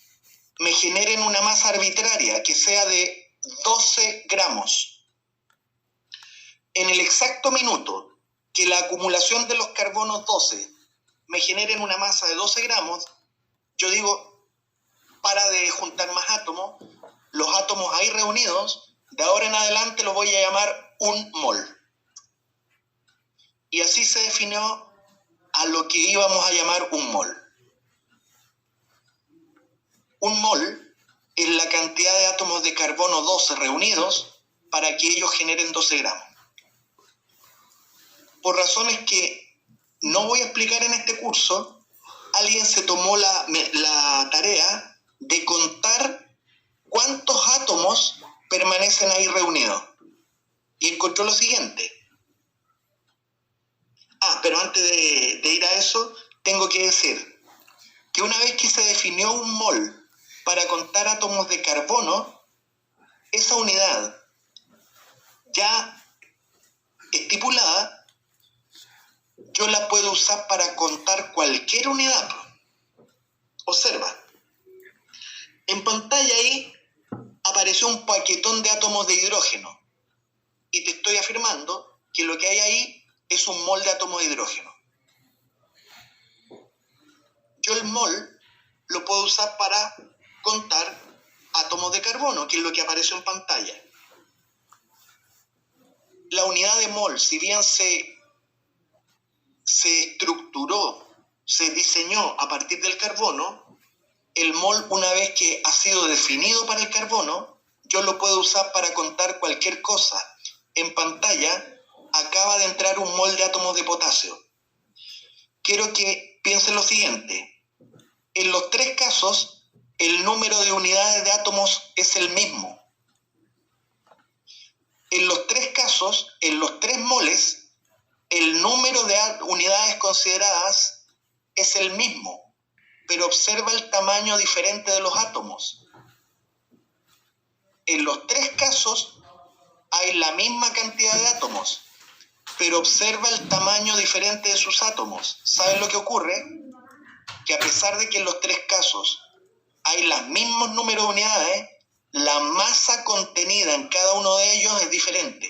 me generen una masa arbitraria que sea de 12 gramos. En el exacto minuto que la acumulación de los carbonos 12 me generen una masa de 12 gramos, yo digo, para de juntar más átomos, los átomos ahí reunidos, de ahora en adelante lo voy a llamar un mol. Y así se definió a lo que íbamos a llamar un mol. Un mol es la cantidad de átomos de carbono 12 reunidos para que ellos generen 12 gramos. Por razones que no voy a explicar en este curso, alguien se tomó la tarea de contar cuántos átomos permanecen ahí reunidos. Y encontró lo siguiente. Pero antes de ir a eso, tengo que decir que una vez que se definió un mol para contar átomos de carbono, esa unidad ya estipulada, yo la puedo usar para contar cualquier unidad. Observa, en pantalla ahí apareció un paquetón de átomos de hidrógeno y te estoy afirmando que lo que hay ahí es un mol de átomos de hidrógeno. Yo el mol lo puedo usar para contar átomos de carbono, que es lo que apareció en pantalla. La unidad de mol, si bien se estructuró, se diseñó a partir del carbono, el mol, una vez que ha sido definido para el carbono, yo lo puedo usar para contar cualquier cosa. En pantalla acaba de entrar un mol de átomos de potasio. Quiero que piensen lo siguiente. En los tres casos, el número de unidades de átomos es el mismo. En los tres casos, en los tres moles, el número de unidades consideradas es el mismo, pero observa el tamaño diferente de los átomos. En los tres casos hay la misma cantidad de átomos, pero observa el tamaño diferente de sus átomos. ¿Saben lo que ocurre? Que a pesar de que en los tres casos hay los mismos números de unidades, la masa contenida en cada uno de ellos es diferente,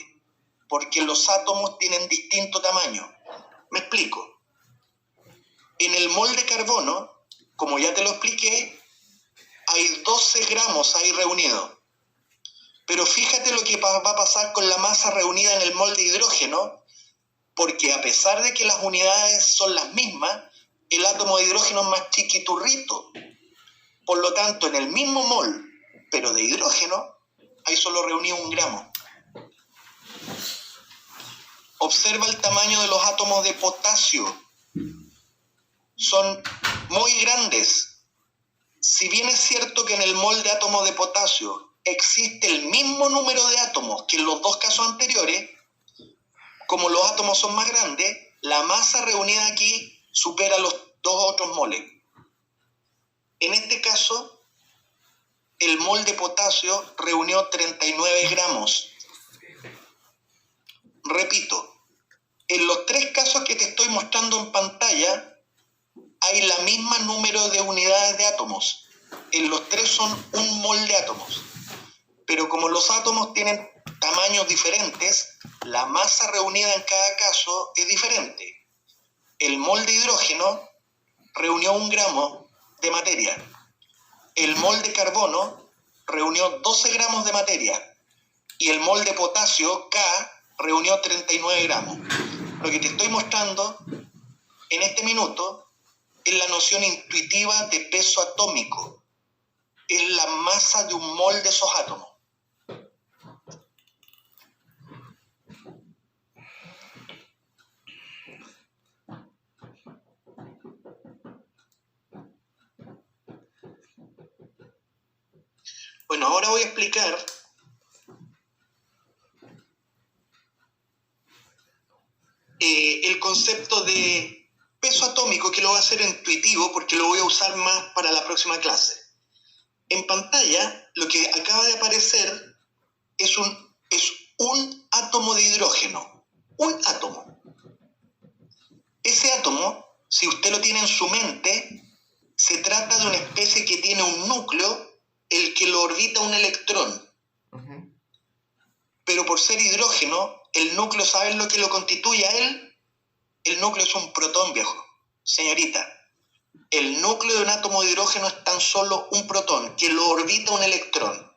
porque los átomos tienen distinto tamaño. Me explico. En el mol de carbono, como ya te lo expliqué, hay 12 gramos ahí reunidos. Pero fíjate lo que va a pasar con la masa reunida en el mol de hidrógeno, porque a pesar de que las unidades son las mismas, el átomo de hidrógeno es más chiquiturrito. Por lo tanto, en el mismo mol, pero de hidrógeno, hay solo reunido 1 gramo. Observa el tamaño de los átomos de potasio. Son muy grandes. Si bien es cierto que en el mol de átomos de potasio existe el mismo número de átomos que en los dos casos anteriores, como los átomos son más grandes, la masa reunida aquí supera los dos otros moles. En este caso, el mol de potasio reunió 39 gramos. Repito, en los tres casos que te estoy mostrando en pantalla, hay la misma número de unidades de átomos. En los tres son 1 mol de átomos. Pero como los átomos tienen tamaños diferentes, la masa reunida en cada caso es diferente. El mol de hidrógeno reunió 1 gramo de materia. El mol de carbono reunió 12 gramos de materia. Y el mol de potasio, K, reunió 39 gramos. Lo que te estoy mostrando en este minuto es la noción intuitiva de peso atómico. Es la masa de un mol de esos átomos. Bueno, ahora voy a explicar el concepto de peso atómico, que lo voy a hacer intuitivo porque lo voy a usar más para la próxima clase. En pantalla, lo que acaba de aparecer es un átomo de hidrógeno. Un átomo. Ese átomo, si usted lo tiene en su mente, se trata de una especie que tiene un núcleo, el que lo orbita un electrón. Pero por ser hidrógeno, el núcleo, ¿saben lo que lo constituye a él? El núcleo es un protón, viejo. Señorita, el núcleo de un átomo de hidrógeno es tan solo un protón, que lo orbita un electrón.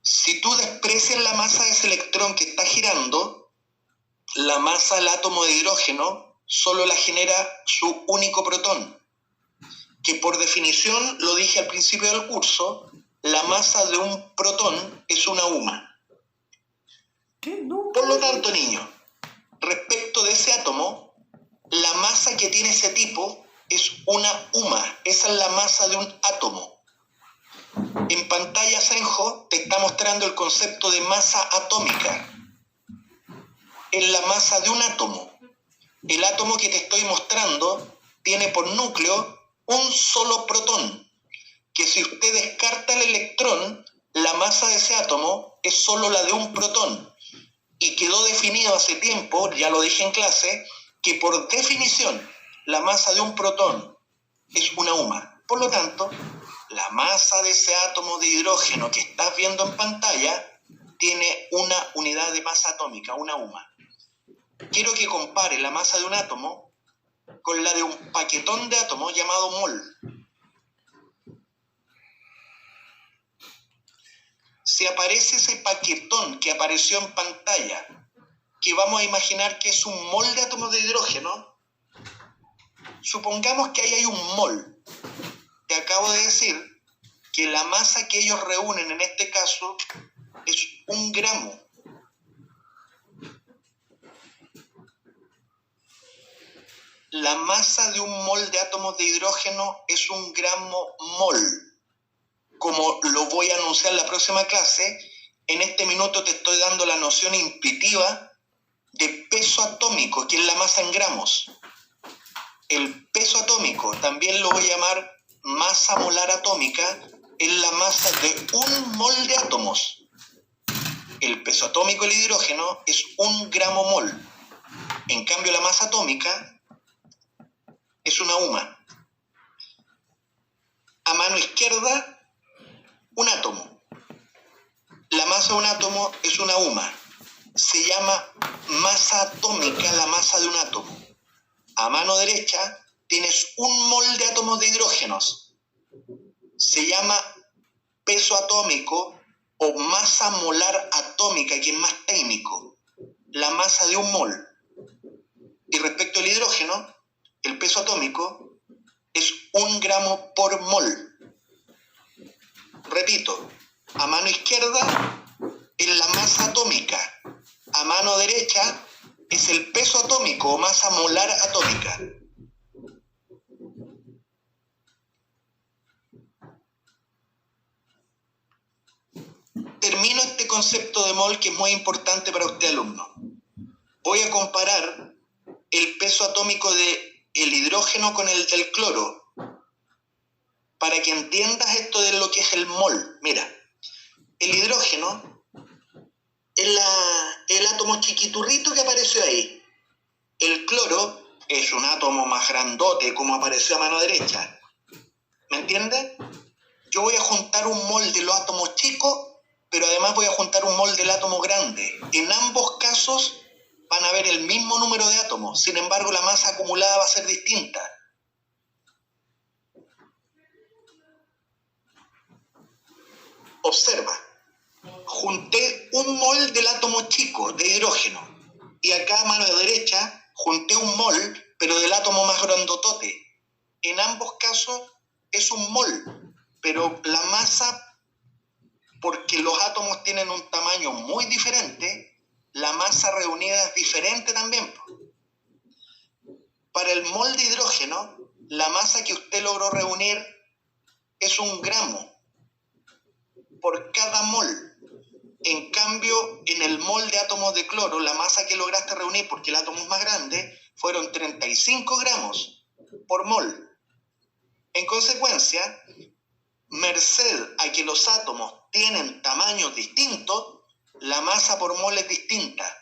Si tú desprecias la masa de ese electrón que está girando, la masa del átomo de hidrógeno solo la genera su único protón, que por definición, lo dije al principio del curso, la masa de un protón es una UMA. ¿Qué? No. Por lo tanto, niño, respecto de ese átomo, la masa que tiene ese tipo es una UMA. Esa es la masa de un átomo. En pantalla, Senjo te está mostrando el concepto de masa atómica. Es la masa de un átomo. El átomo que te estoy mostrando tiene por núcleo un solo protón, que si usted descarta el electrón, la masa de ese átomo es solo la de un protón. Y quedó definido hace tiempo, ya lo dije en clase, que por definición la masa de un protón es una UMA. Por lo tanto, la masa de ese átomo de hidrógeno que estás viendo en pantalla tiene una unidad de masa atómica, una UMA. Quiero que compare la masa de un átomo con la de un paquetón de átomos llamado mol. Si aparece ese paquetón que apareció en pantalla, que vamos a imaginar que es un mol de átomos de hidrógeno, supongamos que ahí hay un mol. Te acabo de decir que la masa que ellos reúnen en este caso es 1 gramo. La masa de un mol de átomos de hidrógeno es 1 gramo mol. Como lo voy a anunciar en la próxima clase, en este minuto te estoy dando la noción intuitiva de peso atómico, que es la masa en gramos. El peso atómico, también lo voy a llamar masa molar atómica, es la masa de 1 mol de átomos. El peso atómico del hidrógeno es 1 gramo mol. En cambio, la masa atómica es una UMA. A mano izquierda, un átomo. La masa de un átomo es una UMA. Se llama masa atómica la masa de un átomo. A mano derecha tienes 1 mol de átomos de hidrógenos. Se llama peso atómico o masa molar atómica, que es más técnico. La masa de 1 mol. Y respecto al hidrógeno, el peso atómico es 1 gramo por mol. Repito, a mano izquierda es la masa atómica. A mano derecha es el peso atómico o masa molar atómica. Termino este concepto de mol que es muy importante para usted, alumno. Voy a comparar el peso atómico del hidrógeno con el del cloro para que entiendas esto de lo que es el mol. Mira, el hidrógeno es el átomo chiquiturrito que apareció ahí. El cloro es un átomo más grandote, como apareció a mano derecha. ¿Me entiendes? Yo voy a juntar un mol de los átomos chicos, pero además voy a juntar un mol del átomo grande. En ambos casos van a haber el mismo número de átomos, sin embargo la masa acumulada va a ser distinta. Observa, junté un mol del átomo chico de hidrógeno y acá a mano derecha junté un mol, pero del átomo más grandotote. En ambos casos es un mol, pero la masa, porque los átomos tienen un tamaño muy diferente, la masa reunida es diferente también. Para el mol de hidrógeno, la masa que usted logró reunir es 1 gramo por cada mol. En cambio, en el mol de átomos de cloro, la masa que lograste reunir, porque el átomo es más grande, fueron 35 gramos por mol. En consecuencia, merced a que los átomos tienen tamaños distintos, la masa por mol es distinta.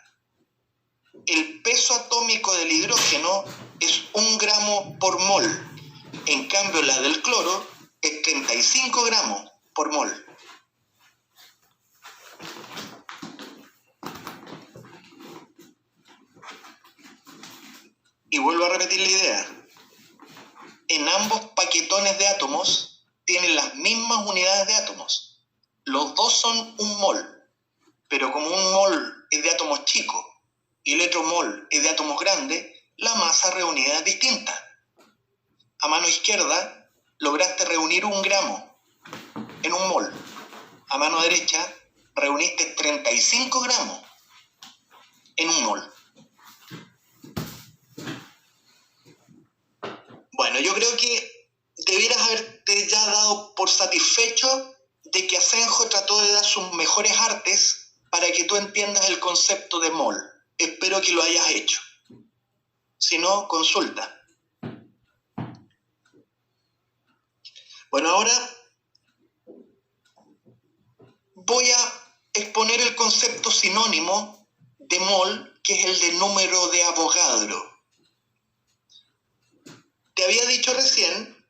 El peso atómico del hidrógeno es 1 gramo por mol. En cambio, la del cloro es 35 gramos por mol. Y vuelvo a repetir la idea. En ambos paquetones de átomos tienen las mismas unidades de átomos. Los dos son 1 mol, pero como 1 mol es de átomos chicos y el otro mol es de átomos grandes, la masa reunida es distinta. A mano izquierda lograste reunir 1 gramo en 1 mol. A mano derecha reuniste 35 gramos en 1 mol. Bueno, yo creo que debieras haberte ya dado por satisfecho de que Asenjo trató de dar sus mejores artes para que tú entiendas el concepto de mol. Espero que lo hayas hecho. Si no, consulta. Bueno, ahora voy a exponer el concepto sinónimo de mol, que es el de número de Avogadro. Te había dicho recién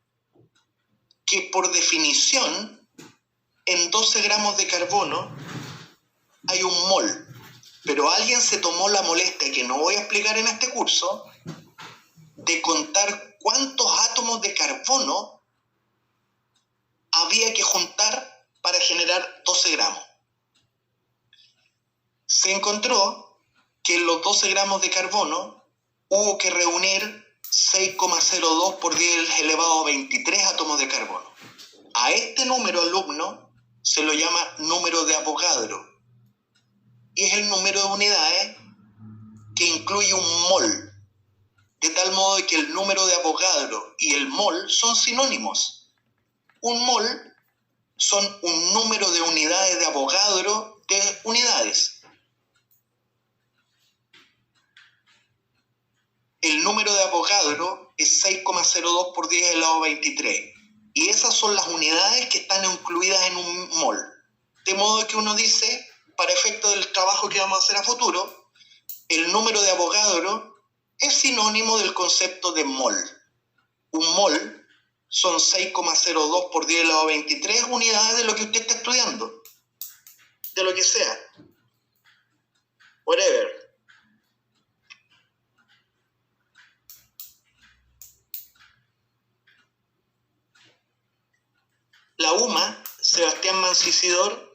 que por definición en 12 gramos de carbono hay 1 mol, pero alguien se tomó la molestia, que no voy a explicar en este curso, de contar cuántos átomos de carbono había que juntar para generar 12 gramos. Se encontró que en los 12 gramos de carbono hubo que reunir 6,02 por 10 elevado a 23 átomos de carbono. A este número, alumno, se lo llama número de Avogadro. Y es el número de unidades que incluye 1 mol. De tal modo que el número de Avogadro y el mol son sinónimos. 1 mol son un número de unidades de Avogadro de unidades. El número de Avogadro es 6,02 por 10 elevado a 23. Y esas son las unidades que están incluidas en 1 mol. De modo que uno dice, para efecto del trabajo que vamos a hacer a futuro, el número de Avogadro es sinónimo del concepto de mol. 1 mol son 6,02 por 10 elevado a 23 unidades de lo que usted está estudiando. De lo que sea. Whatever. La UMA, Sebastián Mancisidor,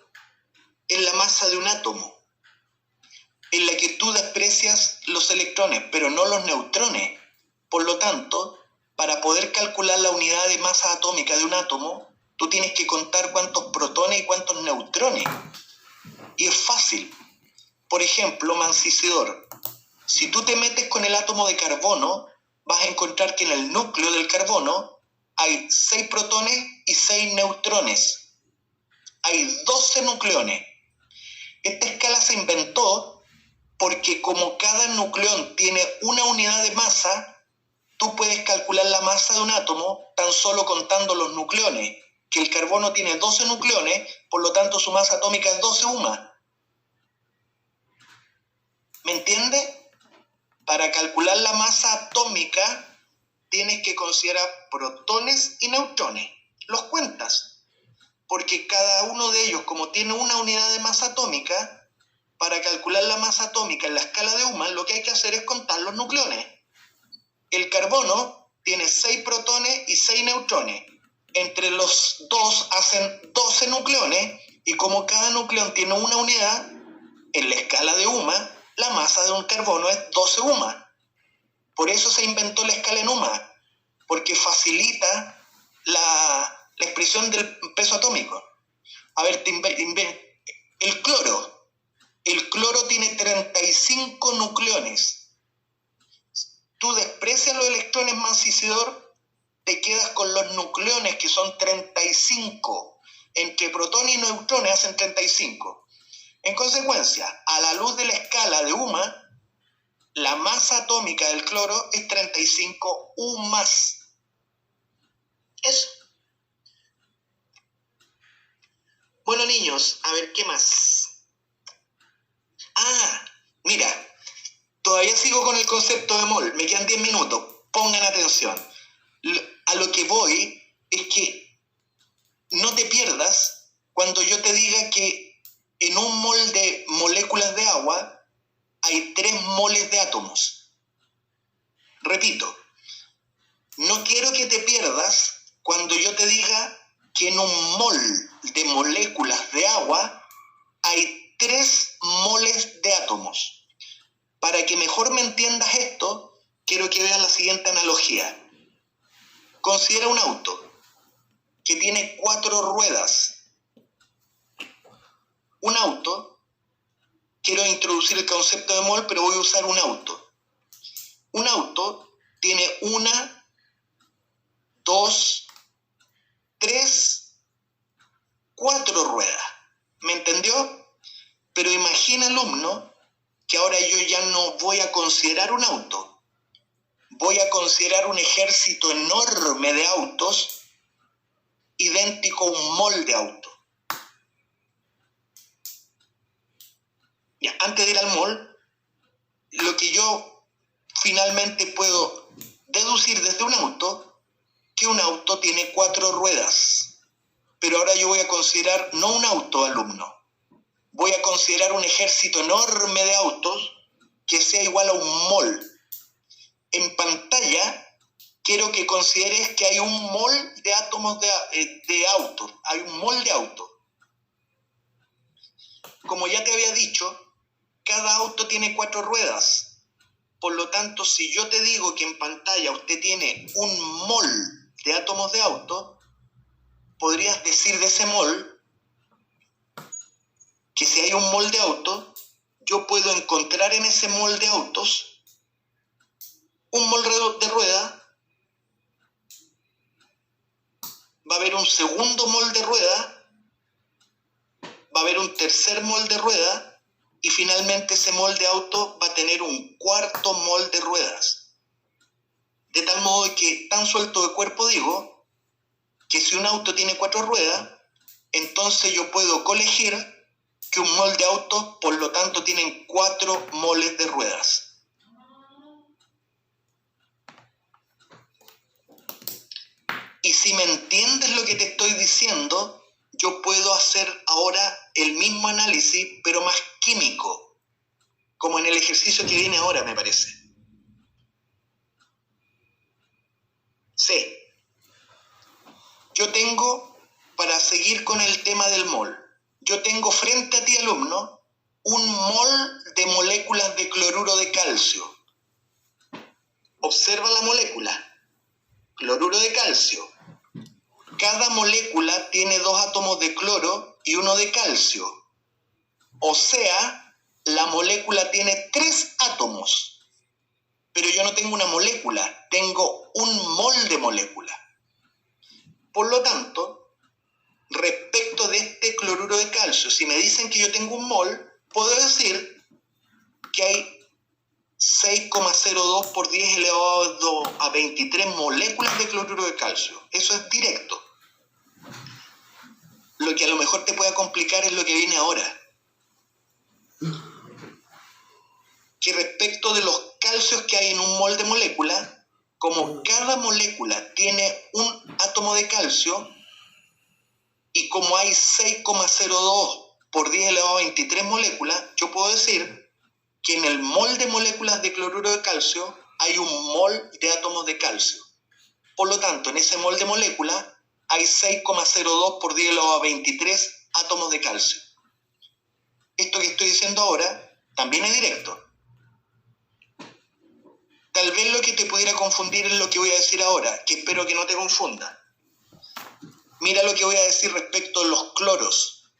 es la masa de un átomo, en la que tú desprecias los electrones, pero no los neutrones. Por lo tanto, para poder calcular la unidad de masa atómica de un átomo, tú tienes que contar cuántos protones y cuántos neutrones. Y es fácil. Por ejemplo, Mancisidor, si tú te metes con el átomo de carbono, vas a encontrar que en el núcleo del carbono hay 6 protones y 6 neutrones. Hay 12 nucleones. Esta escala se inventó porque como cada nucleón tiene una unidad de masa, tú puedes calcular la masa de un átomo tan solo contando los nucleones, que el carbono tiene 12 nucleones, por lo tanto su masa atómica es 12 UMA. ¿Me entiende? Para calcular la masa atómica tienes que considerar protones y neutrones. Los cuentas, porque cada uno de ellos, como tiene una unidad de masa atómica, para calcular la masa atómica en la escala de UMA, lo que hay que hacer es contar los nucleones. El carbono tiene 6 protones y 6 neutrones. Entre los dos hacen 12 nucleones, y como cada nucleón tiene una unidad, en la escala de UMA, la masa de un carbono es 12 UMA. Por eso se inventó la escala en UMA, porque facilita la expresión del peso atómico. A ver, el cloro. El cloro tiene 35 nucleones. Tú desprecias los electrones, Mancisidor, te quedas con los nucleones, que son 35. Entre protones y neutrones hacen 35. En consecuencia, a la luz de la escala de UMA, la masa atómica del cloro es 35 U más. Eso. Bueno, niños, a ver, ¿qué más? Mira, todavía sigo con el concepto de mol. Me quedan 10 minutos. Pongan atención. A lo que voy es que no te pierdas cuando yo te diga que en un mol de moléculas de agua hay 3 moles de átomos. Repito, no quiero que te pierdas cuando yo te diga que en un mol de moléculas de agua hay 3 moles de átomos. Para que mejor me entiendas esto, quiero que veas la siguiente analogía. Considera un auto que tiene 4 ruedas. Un auto, quiero introducir el concepto de mol, pero voy a usar un auto. Un auto tiene 1, 2, 3, 4 ruedas. ¿Me entendió? Pero imagina, alumno, que ahora yo ya no voy a considerar un auto. Voy a considerar un ejército enorme de autos idéntico a un mol de auto. Ya, antes de ir al mol, lo que yo finalmente puedo deducir desde un auto, que un auto tiene 4 ruedas. Pero ahora yo voy a considerar no un auto, alumno. Voy a considerar un ejército enorme de autos que sea igual a un mol. En pantalla, quiero que consideres que hay un mol de átomos de autos. Hay un mol de autos. Como ya te había dicho, cada auto tiene 4 ruedas. Por lo tanto, si yo te digo que en pantalla usted tiene un mol de átomos de auto, podrías decir de ese mol que si hay un mol de auto, yo puedo encontrar en ese mol de autos un mol de rueda, va a haber un segundo mol de rueda, va a haber un tercer mol de rueda, y finalmente ese mol de auto va a tener un cuarto mol de ruedas. De tal modo que, tan suelto de cuerpo digo, que si un auto tiene 4 ruedas, entonces yo puedo colegir que un mol de auto, por lo tanto, tienen 4 moles de ruedas. Y si me entiendes lo que te estoy diciendo, yo puedo hacer ahora el mismo análisis, pero más químico, como en el ejercicio que viene ahora, me parece. Sí. Yo tengo, para seguir con el tema del mol, yo tengo frente a ti, alumno, un mol de moléculas de cloruro de calcio. Observa la molécula. Cloruro de calcio. Cada molécula tiene 2 átomos de cloro y 1 de calcio. O sea, la molécula tiene 3 átomos. Pero yo no tengo una molécula, tengo un mol de molécula. Por lo tanto, respecto de este cloruro de calcio, si me dicen que yo tengo un mol, puedo decir que hay 6,02 por 10 elevado a 23 moléculas de cloruro de calcio. Eso es directo. Lo que a lo mejor te pueda complicar es lo que viene ahora. Que respecto de los calcios que hay en un mol de molécula, como cada molécula tiene un átomo de calcio, y como hay 6,02 por 10 elevado a 23 moléculas, yo puedo decir que en el mol de moléculas de cloruro de calcio hay un mol de átomos de calcio. Por lo tanto, en ese mol de molécula hay 6,02 por 10 elevado a 23 átomos de calcio. Esto que estoy diciendo ahora también es directo. Tal vez lo que te pudiera confundir es lo que voy a decir ahora, que espero que no te confunda. Mira lo que voy a decir respecto a los cloros.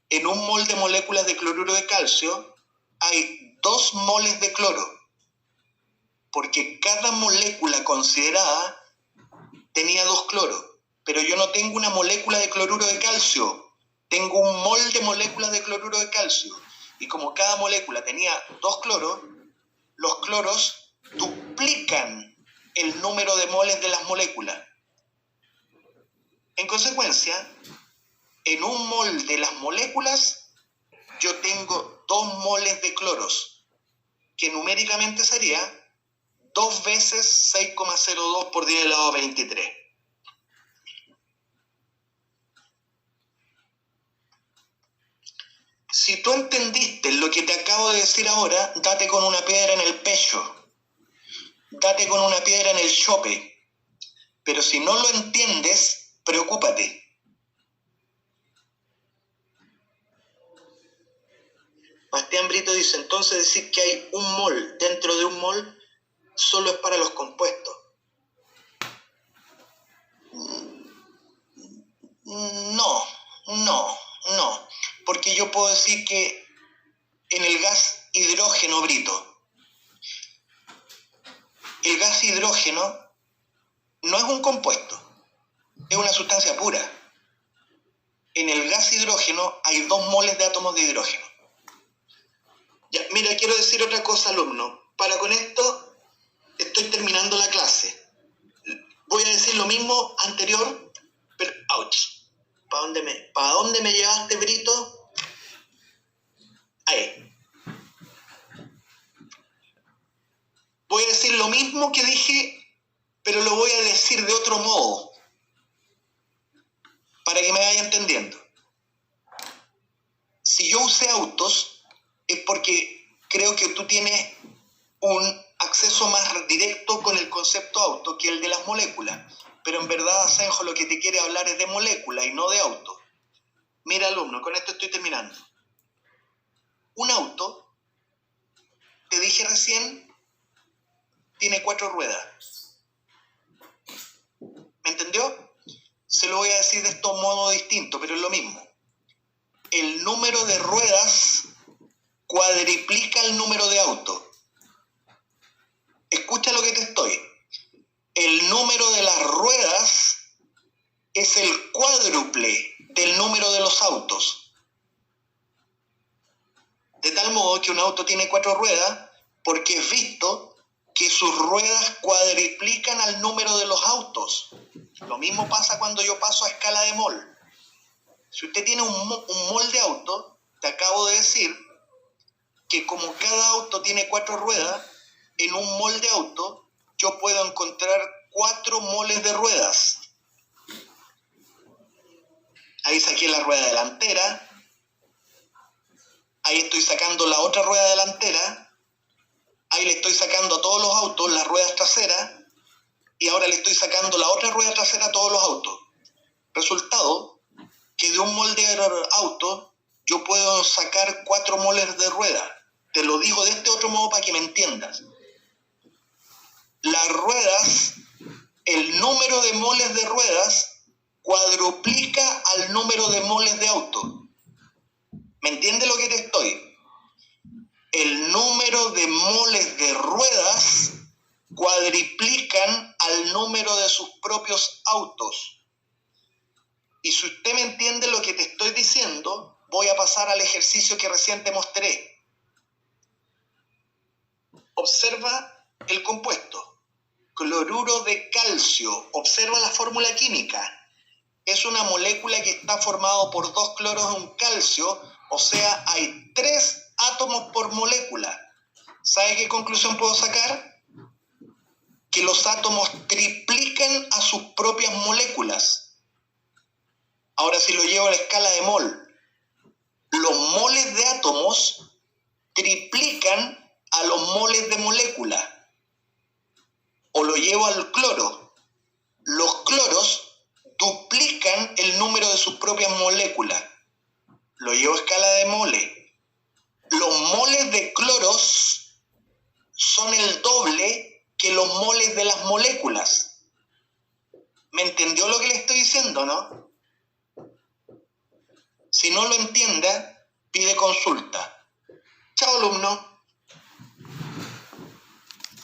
En un mol de moléculas de cloruro de calcio hay 2 moles de cloro, porque cada molécula considerada tenía 2 cloros, pero yo no tengo una molécula de cloruro de calcio, tengo un mol de moléculas de cloruro de calcio. Y como cada molécula tenía 2 cloros, los cloros duplican el número de moles de las moléculas. En consecuencia, en un mol de las moléculas, yo tengo 2 moles de cloros, que numéricamente sería 2 veces 6,02 por 10 elevado a 23. Si tú entendiste lo que te acabo de decir ahora, date con una piedra en el pecho. Date con una piedra en el chope. Pero si no lo entiendes, preocúpate. Bastián Brito dice, entonces decir que hay un mol dentro de un mol solo es para los compuestos. No. Porque yo puedo decir que en el gas hidrógeno, Brito, el gas hidrógeno no es un compuesto, es una sustancia pura. En el gas hidrógeno hay 2 moles de átomos de hidrógeno. Ya, mira, quiero decir otra cosa, alumno. Para con esto estoy terminando la clase. Voy a decir lo mismo anterior, pero ouch. ¿Para dónde me llevaste, Brito? Ahí. Voy a decir lo mismo que dije, pero lo voy a decir de otro modo, para que me vaya entendiendo. Si yo usé autos, es porque creo que tú tienes un acceso más directo con el concepto auto que el de las moléculas. Pero en verdad, Asenjo, lo que te quiere hablar es de molécula y no de auto. Mira, alumno, con esto estoy terminando. Un auto, te dije recién, tiene 4 ruedas. ¿Me entendió? Se lo voy a decir de estos modos distintos, pero es lo mismo. El número de ruedas cuadriplica el número de autos. Escucha lo que te estoy. El número de las ruedas es el cuádruple del número de los autos. De tal modo que un auto tiene 4 ruedas porque es visto que sus ruedas cuadriplican al número de los autos. Lo mismo pasa cuando yo paso a escala de mol. Si usted tiene un mol de auto, te acabo de decir que como cada auto tiene 4 ruedas, en un mol de auto yo puedo encontrar 4 moles de ruedas. Ahí saqué la rueda delantera, ahí estoy sacando la otra rueda delantera, ahí le estoy sacando a todos los autos las ruedas traseras y ahora le estoy sacando la otra rueda trasera a todos los autos. Resultado, que de un mol de auto yo puedo sacar 4 moles de rueda. Te lo digo de este otro modo para que me entiendas. Las ruedas, el número de moles de ruedas cuadruplica al número de moles de auto. ¿Me entiende lo que te estoy? El número de moles de ruedas cuadriplican al número de sus propios autos. Y si usted me entiende lo que te estoy diciendo, voy a pasar al ejercicio que recién te mostré. Observa el compuesto. Cloruro de calcio. Observa la fórmula química. Es una molécula que está formada por 2 cloros de un calcio, o sea, hay 3 átomos por molécula. ¿Sabe qué conclusión puedo sacar? Que los átomos triplican a sus propias moléculas. Ahora, si lo llevo a la escala de mol, los moles de átomos triplican a los moles de molécula. O lo llevo al cloro. Los cloros duplican el número de sus propias moléculas. Lo llevo a escala de mole. Los moles de cloros son el doble que los moles de las moléculas. ¿Me entendió lo que le estoy diciendo, no? Si no lo entienda, pide consulta. Chao, alumno.